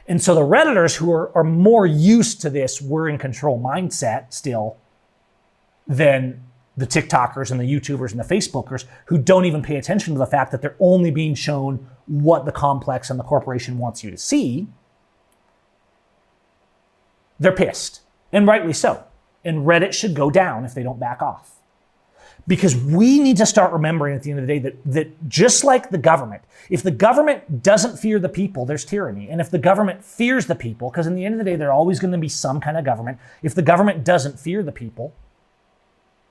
And so the Redditors who are more used to this we're in control mindset still than the TikTokers and the YouTubers and the Facebookers who don't even pay attention to the fact that they're only being shown what the complex and the corporation wants you to see, they're pissed, and rightly so. And Reddit should go down if they don't back off. Because we need to start remembering at the end of the day that just like the government, if the government doesn't fear the people, there's tyranny. And if the government fears the people, because in the end of the day, there's always going to be some kind of government. If the government doesn't fear the people,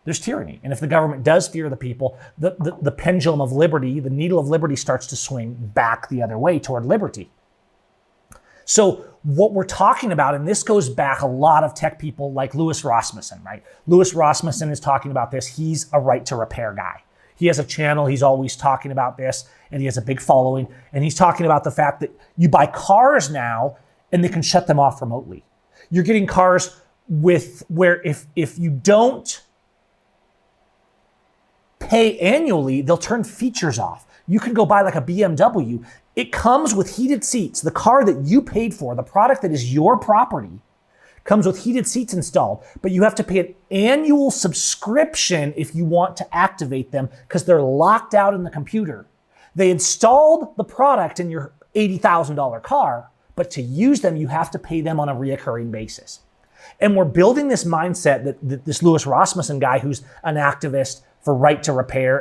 there's tyranny. And if the government does fear the people, the pendulum of liberty, the needle of liberty starts to swing back the other way toward liberty. So what we're talking about, and this goes back a lot of tech people like Louis Rasmussen, right? Louis Rasmussen is talking about this. He's a right to repair guy. He has a channel. He's always talking about this, and he has a big following. And he's talking about the fact that you buy cars now and they can shut them off remotely. You're getting cars with where if you don't pay annually, they'll turn features off. You can go buy like a BMW. It comes with heated seats. The car that you paid for, the product that is your property, comes with heated seats installed, but you have to pay an annual subscription if you want to activate them because they're locked out in the computer. They installed the product in your $80,000 car, but to use them, you have to pay them on a reoccurring basis. And we're building this mindset that this Louis Rasmussen guy who's an activist for right to repair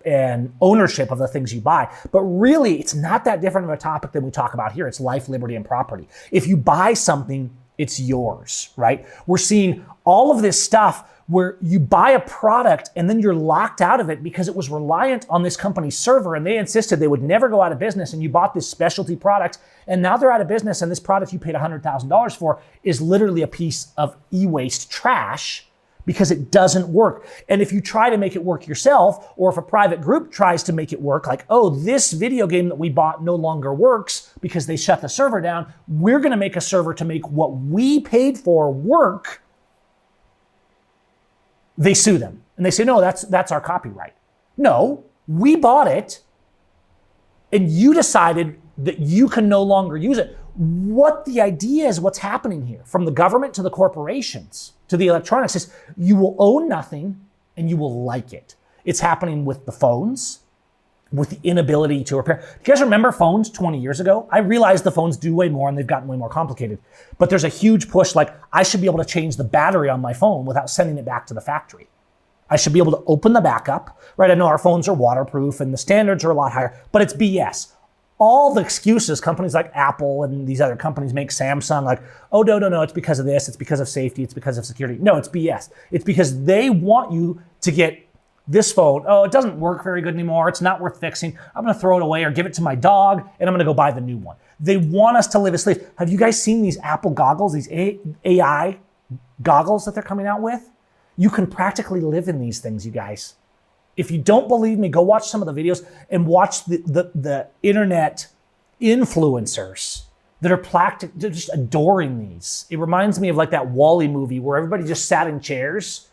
and ownership of the things you buy. But really, it's not that different of a topic than we talk about here. It's life, liberty, and property. If you buy something, it's yours, right? We're seeing all of this stuff where you buy a product and then you're locked out of it because it was reliant on this company's server and they insisted they would never go out of business, and you bought this specialty product and now they're out of business, and this product you paid $100,000 for is literally a piece of e-waste trash because it doesn't work. And if you try to make it work yourself, or if a private group tries to make it work, like, oh, this video game that we bought no longer works because they shut the server down, we're going to make a server to make what we paid for work. They sue them. And they say, no, that's our copyright. No, we bought it and you decided that you can no longer use it. What the idea is, what's happening here, from the government to the corporations to the electronics, is you will own nothing and you will like it. It's happening with the phones, with the inability to repair. Do you guys remember phones 20 years ago? I realized the phones do way more and they've gotten way more complicated. But there's a huge push, like, I should be able to change the battery on my phone without sending it back to the factory. I should be able to open the backup, right? I know our phones are waterproof and the standards are a lot higher, but it's BS. All the excuses companies like Apple and these other companies make, Samsung, like, oh, no, it's because of this, it's because of safety, it's because of security. No, it's BS. It's because they want you to get this phone. Oh, it doesn't work very good anymore. It's not worth fixing. I'm going to throw it away or give it to my dog, and I'm going to go buy the new one. They want us to live as slaves. Have you guys seen these Apple goggles, these AI goggles that they're coming out with? You can practically live in these things, you guys. If you don't believe me, go watch some of the videos and watch the internet influencers that are they're just adoring these. It reminds me of like that Wall-E movie where everybody just sat in chairs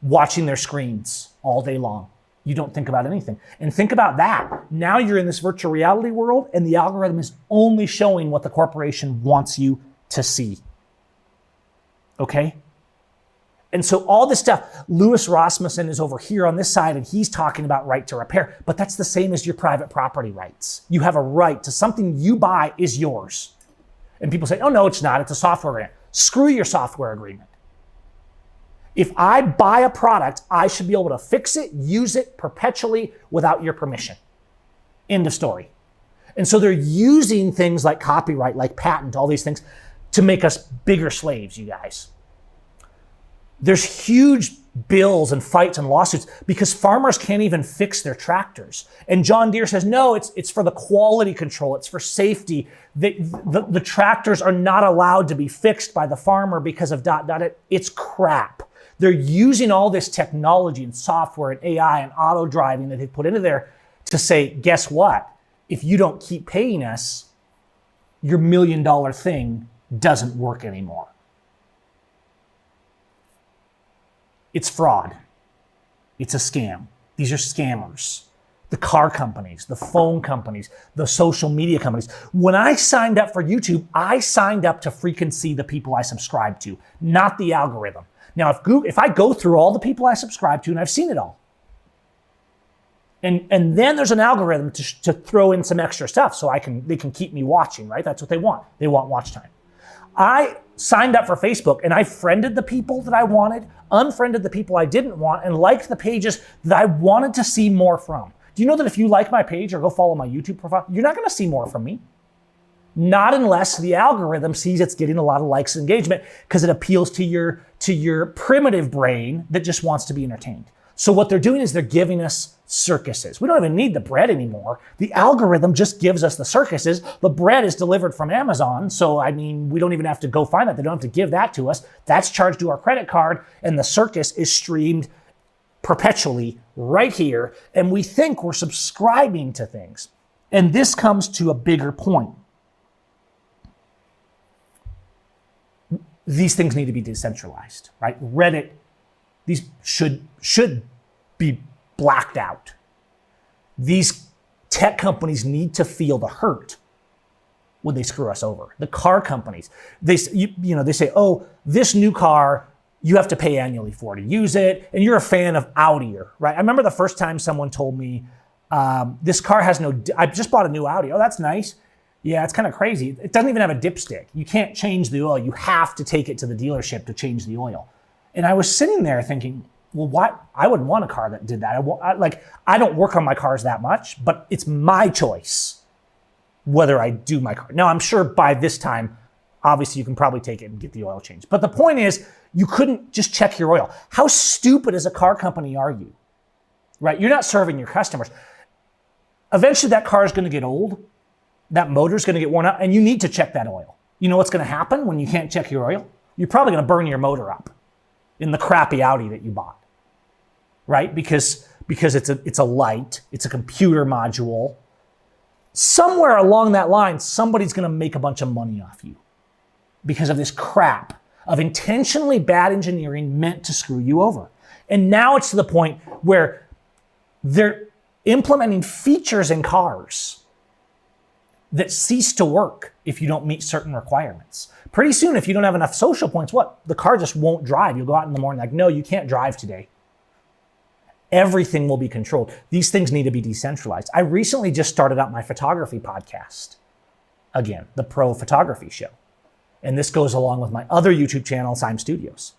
watching their screens all day long. You don't think about anything. And think about that. Now you're in this virtual reality world and the algorithm is only showing what the corporation wants you to see. Okay? And so all this stuff, Louis Rasmussen is over here on this side and he's talking about right to repair, but that's the same as your private property rights. You have a right to something you buy is yours. And people say, oh no, it's not, it's a software agreement. Screw your software agreement. If I buy a product, I should be able to fix it, use it perpetually without your permission. End of story. And so they're using things like copyright, like patent, all these things to make us bigger slaves, you guys. There's huge bills and fights and lawsuits because farmers can't even fix their tractors. And John Deere says, no, it's for the quality control. It's for safety. The tractors are not allowed to be fixed by the farmer because of ... It's crap. They're using all this technology and software and AI and auto driving that they put into there to say, guess what? If you don't keep paying us, your $1 million thing doesn't work anymore. It's fraud. It's a scam. These are scammers. The car companies, the phone companies, the social media companies. When I signed up for YouTube, I signed up to freaking see the people I subscribe to, not the algorithm. Now, if I go through all the people I subscribe to, and I've seen it all, and then there's an algorithm to throw in some extra stuff so they can keep me watching, right? That's what they want. They want watch time. I signed up for Facebook and I friended the people that I wanted, unfriended the people I didn't want, and liked the pages that I wanted to see more from. Do you know that if you like my page or go follow my YouTube profile, you're not going to see more from me? Not unless the algorithm sees it's getting a lot of likes and engagement because it appeals to your primitive brain that just wants to be entertained. So what they're doing is they're giving us circuses. We don't even need the bread anymore. The algorithm just gives us the circuses. The bread is delivered from Amazon. So, I mean, we don't even have to go find that. They don't have to give that to us. That's charged to our credit card. And the circus is streamed perpetually right here. And we think we're subscribing to things. And this comes to a bigger point. These things need to be decentralized, right? Reddit, these should be blacked out. These tech companies need to feel the hurt when they screw us over. The car companies, they say, oh, this new car, you have to pay annually for to use it, and you're a fan of Audi, right? I remember the first time someone told me, this car has I just bought a new Audi. Oh, that's nice. Yeah, it's kind of crazy. It doesn't even have a dipstick. You can't change the oil. You have to take it to the dealership to change the oil. And I was sitting there thinking, well, why? I wouldn't want a car that did that. I don't work on my cars that much, but it's my choice whether I do my car. Now, I'm sure by this time, obviously you can probably take it and get the oil changed. But the point is, you couldn't just check your oil. How stupid as a car company are you? Right? You're not serving your customers. Eventually that car is going to get old. That motor is going to get worn out, and you need to check that oil. You know what's going to happen when you can't check your oil? You're probably going to burn your motor up in the crappy Audi that you bought, right? Because it's a light, it's a computer module. Somewhere along that line, somebody's going to make a bunch of money off you because of this crap of intentionally bad engineering meant to screw you over. And now it's to the point where they're implementing features in cars that cease to work if you don't meet certain requirements. Pretty soon, if you don't have enough social points, the car just won't drive. You'll go out in the morning like, no, you can't drive today. Everything will be controlled. These things need to be decentralized. I recently just started out my photography podcast. Again, the Pro Photography Show. And this goes along with my other YouTube channel, Seim Studios.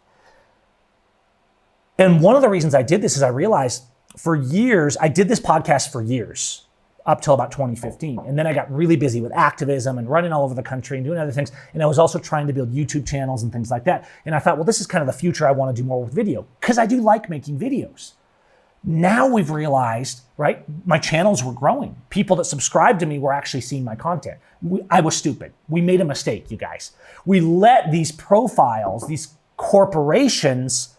And one of the reasons I did this is I realized for years, I did this podcast for years, up till about 2015. And then I got really busy with activism and running all over the country and doing other things. And I was also trying to build YouTube channels and things like that. And I thought, well, this is kind of the future. I want to do more with video because I do like making videos. Now we've realized, right? My channels were growing. People that subscribed to me were actually seeing my content. I was stupid. We made a mistake, you guys. We let these profiles, these corporations,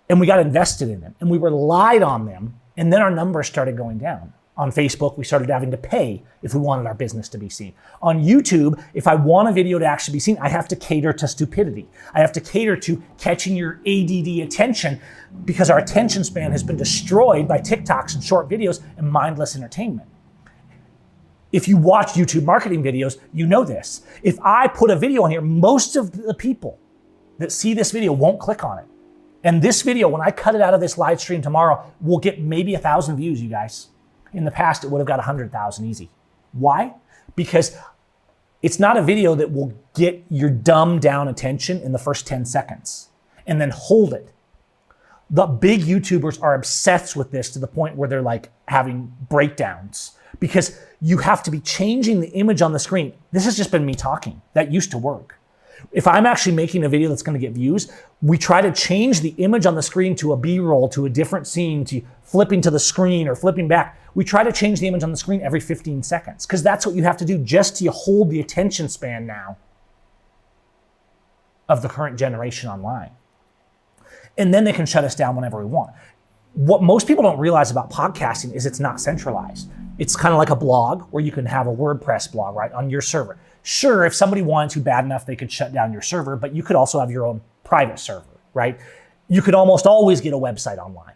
and we got invested in them and we relied on them. And then our numbers started going down. On Facebook, we started having to pay if we wanted our business to be seen. On YouTube, if I want a video to actually be seen, I have to cater to stupidity. I have to cater to catching your ADD attention because our attention span has been destroyed by TikToks and short videos and mindless entertainment. If you watch YouTube marketing videos, you know this. If I put a video on here, most of the people that see this video won't click on it. And this video, when I cut it out of this live stream tomorrow, will get maybe 1,000 views, you guys. In the past, it would have got 100,000 easy. Why? Because it's not a video that will get your dumbed down attention in the first 10 seconds and then hold it. The big YouTubers are obsessed with this to the point where they're like having breakdowns because you have to be changing the image on the screen. This has just been me talking. That used to work. If I'm actually making a video that's going to get views, we try to change the image on the screen to a B-roll, to a different scene, to flipping to the screen or flipping back. We try to change the image on the screen every 15 seconds because that's what you have to do just to hold the attention span now of the current generation online. And then they can shut us down whenever we want. What most people don't realize about podcasting is it's not centralized. It's kind of like a blog where you can have a WordPress blog, right, on your server. Sure, if somebody wanted to bad enough, they could shut down your server, but you could also have your own private server, right? You could almost always get a website online.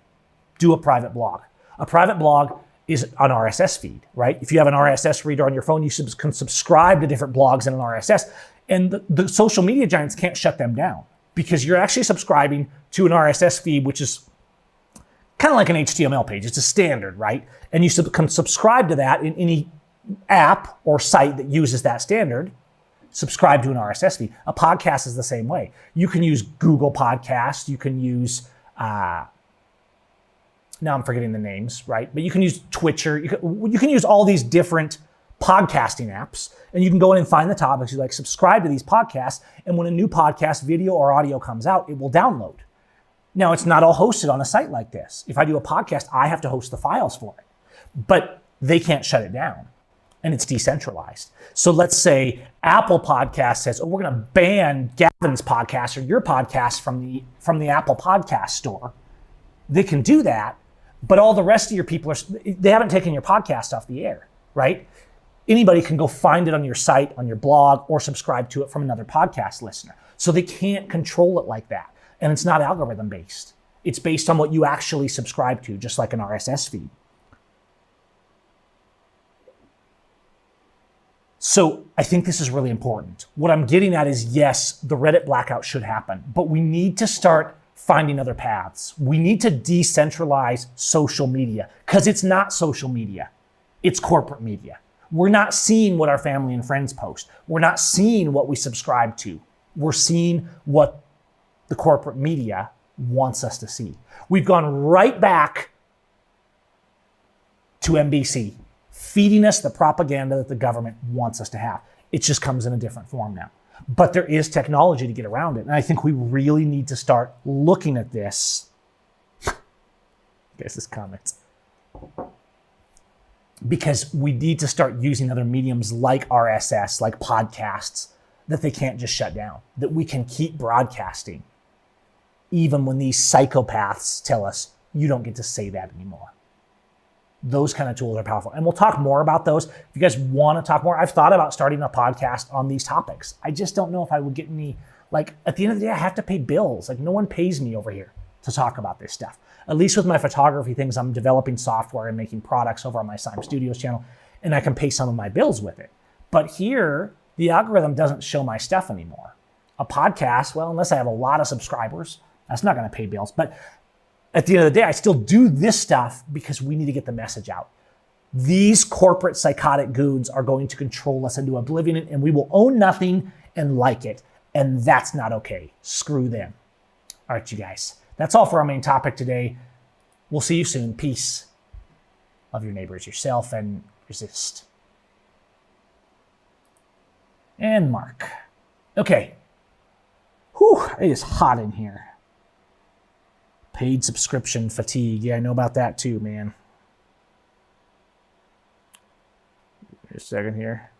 Do a private blog. A private blog is an RSS feed, right? If you have an RSS reader on your phone, you can subscribe to different blogs in an RSS, and the social media giants can't shut them down because you're actually subscribing to an RSS feed, which is kind of like an HTML page. It's a standard, right? And you can subscribe to that in any app or site that uses that standard. Subscribe to an RSS feed. A podcast is the same way. You can use Google Podcasts. You can use, now I'm forgetting the names, right? But you can use Twitcher. You can use all these different podcasting apps, and you can go in and find the topics. You like subscribe to these podcasts, and when a new podcast, video or audio comes out, it will download. Now, it's not all hosted on a site like this. If I do a podcast, I have to host the files for it, but they can't shut it down, and it's decentralized. So let's say Apple Podcast says, oh, we're going to ban Gavin's podcast or your podcast from the Apple Podcast Store. They can do that, but all the rest of your people, they haven't taken your podcast off the air, right? Anybody can go find it on your site, on your blog, or subscribe to it from another podcast listener. So they can't control it like that. And it's not algorithm based. It's based on what you actually subscribe to, just like an RSS feed. So I think this is really important. What I'm getting at is, yes, the Reddit blackout should happen, but we need to start finding other paths. We need to decentralize social media because it's not social media. It's corporate media. We're not seeing what our family and friends post. We're not seeing what we subscribe to. We're seeing what the corporate media wants us to see. We've gone right back to NBC, feeding us the propaganda that the government wants us to have. It just comes in a different form now. But there is technology to get around it. And I think we really need to start looking at this. Guess this comments. Because we need to start using other mediums like RSS, like podcasts, that they can't just shut down, that we can keep broadcasting, even when these psychopaths tell us you don't get to say that anymore. Those kind of tools are powerful. And we'll talk more about those. If you guys want to talk more, I've thought about starting a podcast on these topics. I just don't know if I would get any, like, at the end of the day, I have to pay bills. Like, no one pays me over here to talk about this stuff. At least with my photography things, I'm developing software and making products over on my Seim Studios channel, and I can pay some of my bills with it. But here, the algorithm doesn't show my stuff anymore. A podcast, well, unless I have a lot of subscribers, that's not going to pay bills. But at the end of the day, I still do this stuff because we need to get the message out. These corporate psychotic goons are going to control us into oblivion, and we will own nothing and like it. And that's not okay. Screw them. All right, you guys. That's all for our main topic today. We'll see you soon. Peace. Love your neighbors, yourself, and resist. And Mark. Okay. Whew, it is hot in here. Paid subscription fatigue. Yeah, I know about that too, man. Just a second here.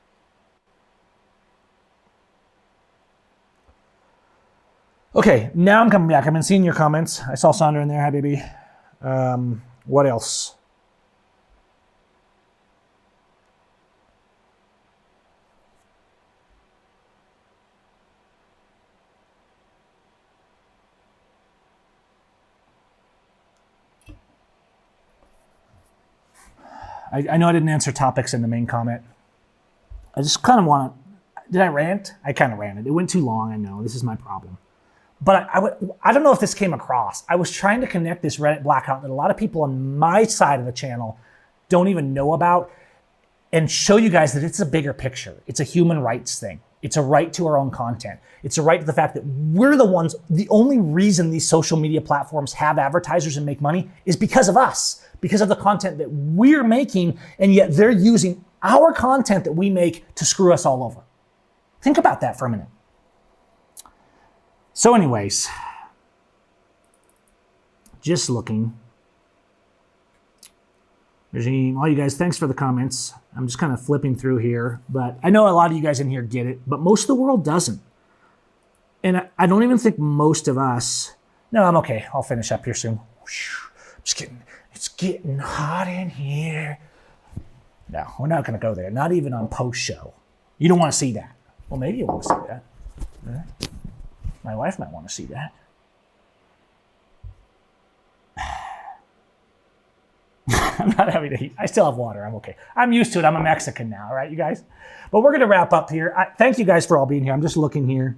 Okay, now I'm coming back. I've been seeing your comments. I saw Sandra in there. Hi, baby. What else? I know I didn't answer topics in the main comment. I just kind of want to... Did I rant? I kind of ranted. It went too long, I know. This is my problem. But I don't know if this came across. I was trying to connect this Reddit blackout that a lot of people on my side of the channel don't even know about and show you guys that it's a bigger picture. It's a human rights thing. It's a right to our own content. It's a right to the fact that we're the only reason these social media platforms have advertisers and make money is because of us, because of the content that we're making, and yet they're using our content that we make to screw us all over. Think about that for a minute. So anyways, just looking. All you guys, thanks for the comments. I'm just kind of flipping through here, but I know a lot of you guys in here get it, but most of the world doesn't. And I don't even think most of us, no, I'm okay. I'll finish up here soon. It's getting hot in here. No, we're not going to go there. Not even on post show. You don't want to see that. Well, maybe you want to see that. My wife might want to see that. I'm not having to heat. I still have water. I'm okay. I'm used to it. I'm a Mexican now, all right, you guys? But we're going to wrap up here. Thank you guys for all being here. I'm just looking here.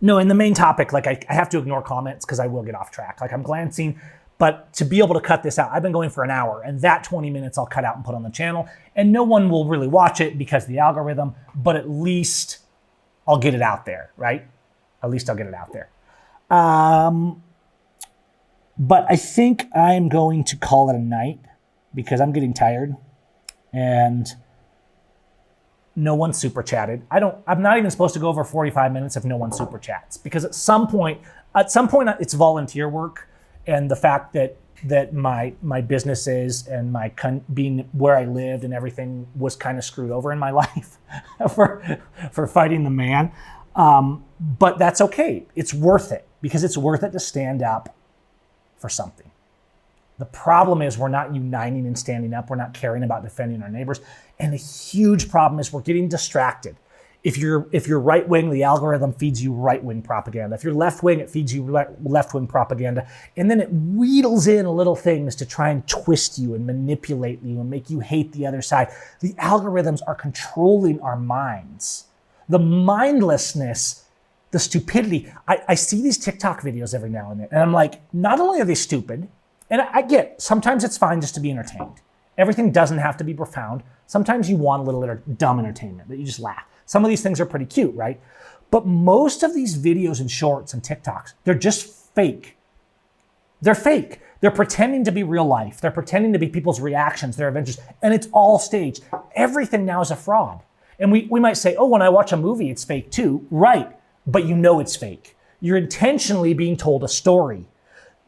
No, in the main topic, like I have to ignore comments because I will get off track. Like I'm glancing, but to be able to cut this out, I've been going for an hour, and that 20 minutes I'll cut out and put on the channel, and no one will really watch it because of the algorithm, but at least I'll get it out there, right? At least I'll get it out there. But I think I'm going to call it a night because I'm getting tired and no one super chatted. I'm not even supposed to go over 45 minutes if no one super chats, because at some point it's volunteer work, and the fact that my businesses and my being where I lived and everything was kind of screwed over in my life for fighting the man. But that's okay. It's worth it, because it's worth it to stand up for something. The problem is we're not uniting and standing up. We're not caring about defending our neighbors. And the huge problem is we're getting distracted. If you're right-wing, the algorithm feeds you right-wing propaganda. If you're left-wing, it feeds you left-wing propaganda. And then it wheedles in little things to try and twist you and manipulate you and make you hate the other side. The algorithms are controlling our minds. The mindlessness, the stupidity. I see these TikTok videos every now and then, and I'm like, not only are they stupid, and I get, sometimes it's fine just to be entertained. Everything doesn't have to be profound. Sometimes you want a little dumb entertainment that you just laugh. Some of these things are pretty cute, right? But most of these videos and shorts and TikToks, they're just fake. They're fake. They're pretending to be real life. They're pretending to be people's reactions, their adventures, and it's all staged. Everything now is a fraud. And we might say, oh, when I watch a movie, it's fake too. Right, but you know it's fake. You're intentionally being told a story.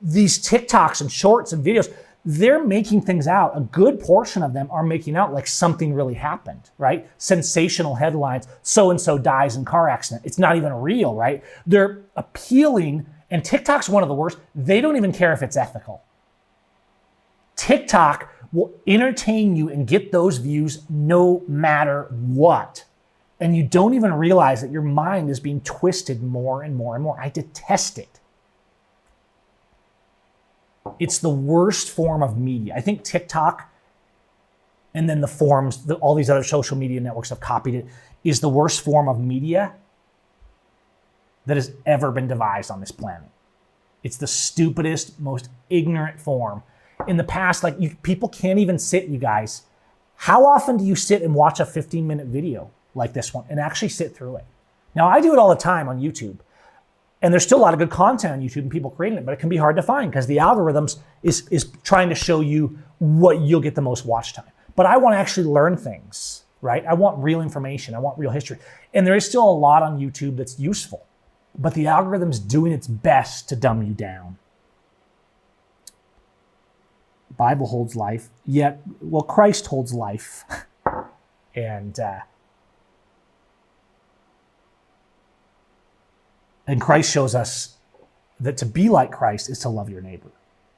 These TikToks and shorts and videos, they're making things out. A good portion of them are making out like something really happened, right? Sensational headlines, so-and-so dies in car accident. It's not even real, right? They're appealing, and TikTok's one of the worst. They don't even care if it's ethical. TikTok will entertain you and get those views no matter what. And you don't even realize that your mind is being twisted more and more and more. I detest it. It's the worst form of media. I think TikTok and then the forums, all these other social media networks have copied it, is the worst form of media that has ever been devised on this planet. It's the stupidest, most ignorant form. In the past, people can't even sit, you guys. How often do you sit and watch a 15-minute video like this one and actually sit through it? Now, I do it all the time on YouTube. And there's still a lot of good content on YouTube and people creating it, but it can be hard to find because the algorithms is trying to show you what you'll get the most watch time. But I want to actually learn things, right? I want real information. I want real history. And there is still a lot on YouTube that's useful, but the algorithm's doing its best to dumb you down. Bible holds life, yet, well, Christ holds life. And Christ shows us that to be like Christ is to love your neighbor.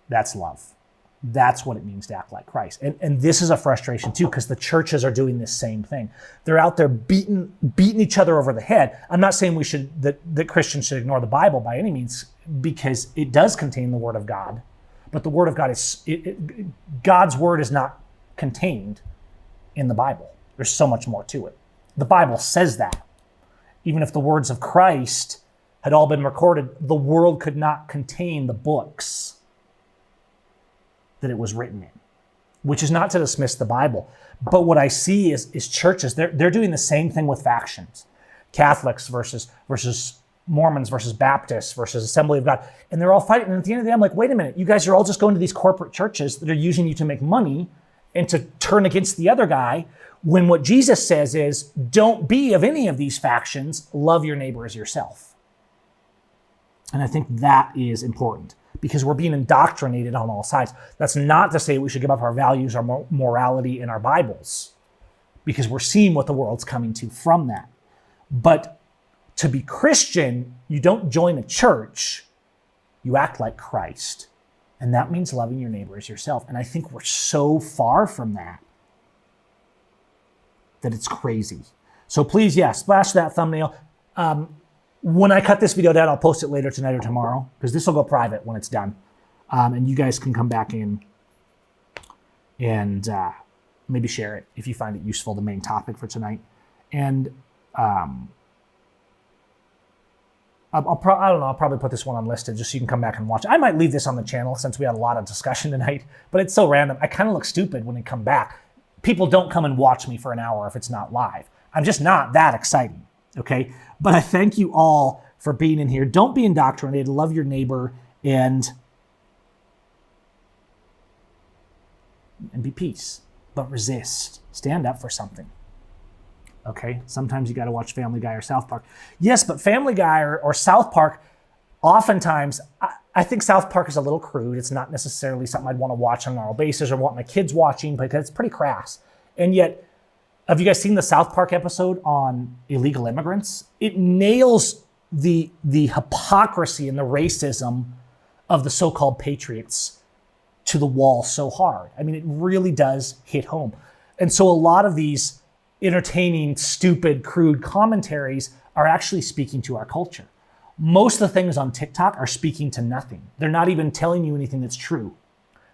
That's love. That's what it means to act like Christ. And this is a frustration too, because the churches are doing this same thing. They're out there beating each other over the head. I'm not saying that Christians should ignore the Bible by any means, because it does contain the Word of God. But the Word of God God's Word is not contained in the Bible. There's so much more to it. The Bible says that. Even if the words of Christ had all been recorded, the world could not contain the books that it was written in, which is not to dismiss the Bible. But what I see is churches, they're doing the same thing with factions. Catholics versus Mormons versus Baptists versus Assembly of God. And they're all fighting. And at the end of the day, I'm like, wait a minute, you guys are all just going to these corporate churches that are using you to make money and to turn against the other guy, when what Jesus says is, don't be of any of these factions, love your neighbor as yourself. And I think that is important, because we're being indoctrinated on all sides. That's not to say we should give up our values, our morality, and our Bibles, because we're seeing what the world's coming to from that. But to be Christian, you don't join a church, you act like Christ. And that means loving your neighbor as yourself. And I think we're so far from that it's crazy. So please, splash that thumbnail. When I cut this video down, I'll post it later tonight or tomorrow, because this will go private when it's done. And you guys can come back in and maybe share it if you find it useful, the main topic for tonight. And I'll probably put this one unlisted just so you can come back and watch it. I might leave this on the channel since we had a lot of discussion tonight, but it's so random. I kind of look stupid when I come back. People don't come and watch me for an hour if it's not live. I'm just not that exciting, okay? But I thank you all for being in here. Don't be indoctrinated. Love your neighbor and be peace, but resist. Stand up for something. Okay, sometimes you got to watch Family Guy or South Park. Yes, but Family Guy or South Park, oftentimes, I think South Park is a little crude. It's not necessarily something I'd want to watch on a normal basis or want my kids watching, because it's pretty crass. And yet, have you guys seen the South Park episode on illegal immigrants? It nails the hypocrisy and the racism of the so-called patriots to the wall so hard. I mean, it really does hit home. And so a lot of these entertaining, stupid, crude commentaries are actually speaking to our culture. Most of the things on TikTok are speaking to nothing. They're not even telling you anything that's true.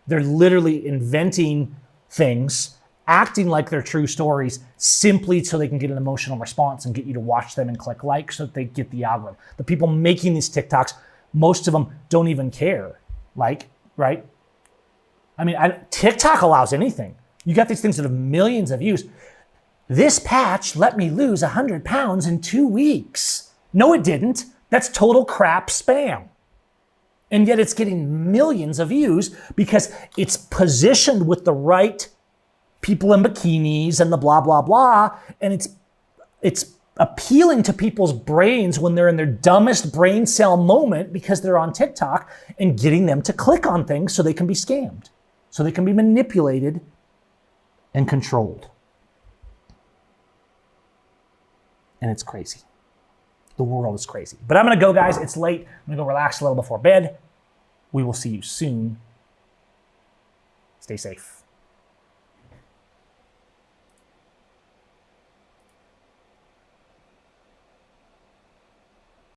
They're literally inventing things, acting like they're true stories, simply so they can get an emotional response and get you to watch them and click like so that they get the algorithm. The people making these TikToks, most of them don't even care. Like, right? I mean, TikTok allows anything. You got these things that have millions of views. This patch let me lose 100 pounds in 2 weeks. No, it didn't. That's total crap spam. And yet it's getting millions of views because it's positioned with the right people in bikinis and the blah, blah, blah. And it's appealing to people's brains when they're in their dumbest brain cell moment because they're on TikTok, and getting them to click on things so they can be scammed, so they can be manipulated and controlled. And it's crazy. The world is crazy. But I'm going to go, guys. It's late. I'm going to go relax a little before bed. We will see you soon. Stay safe.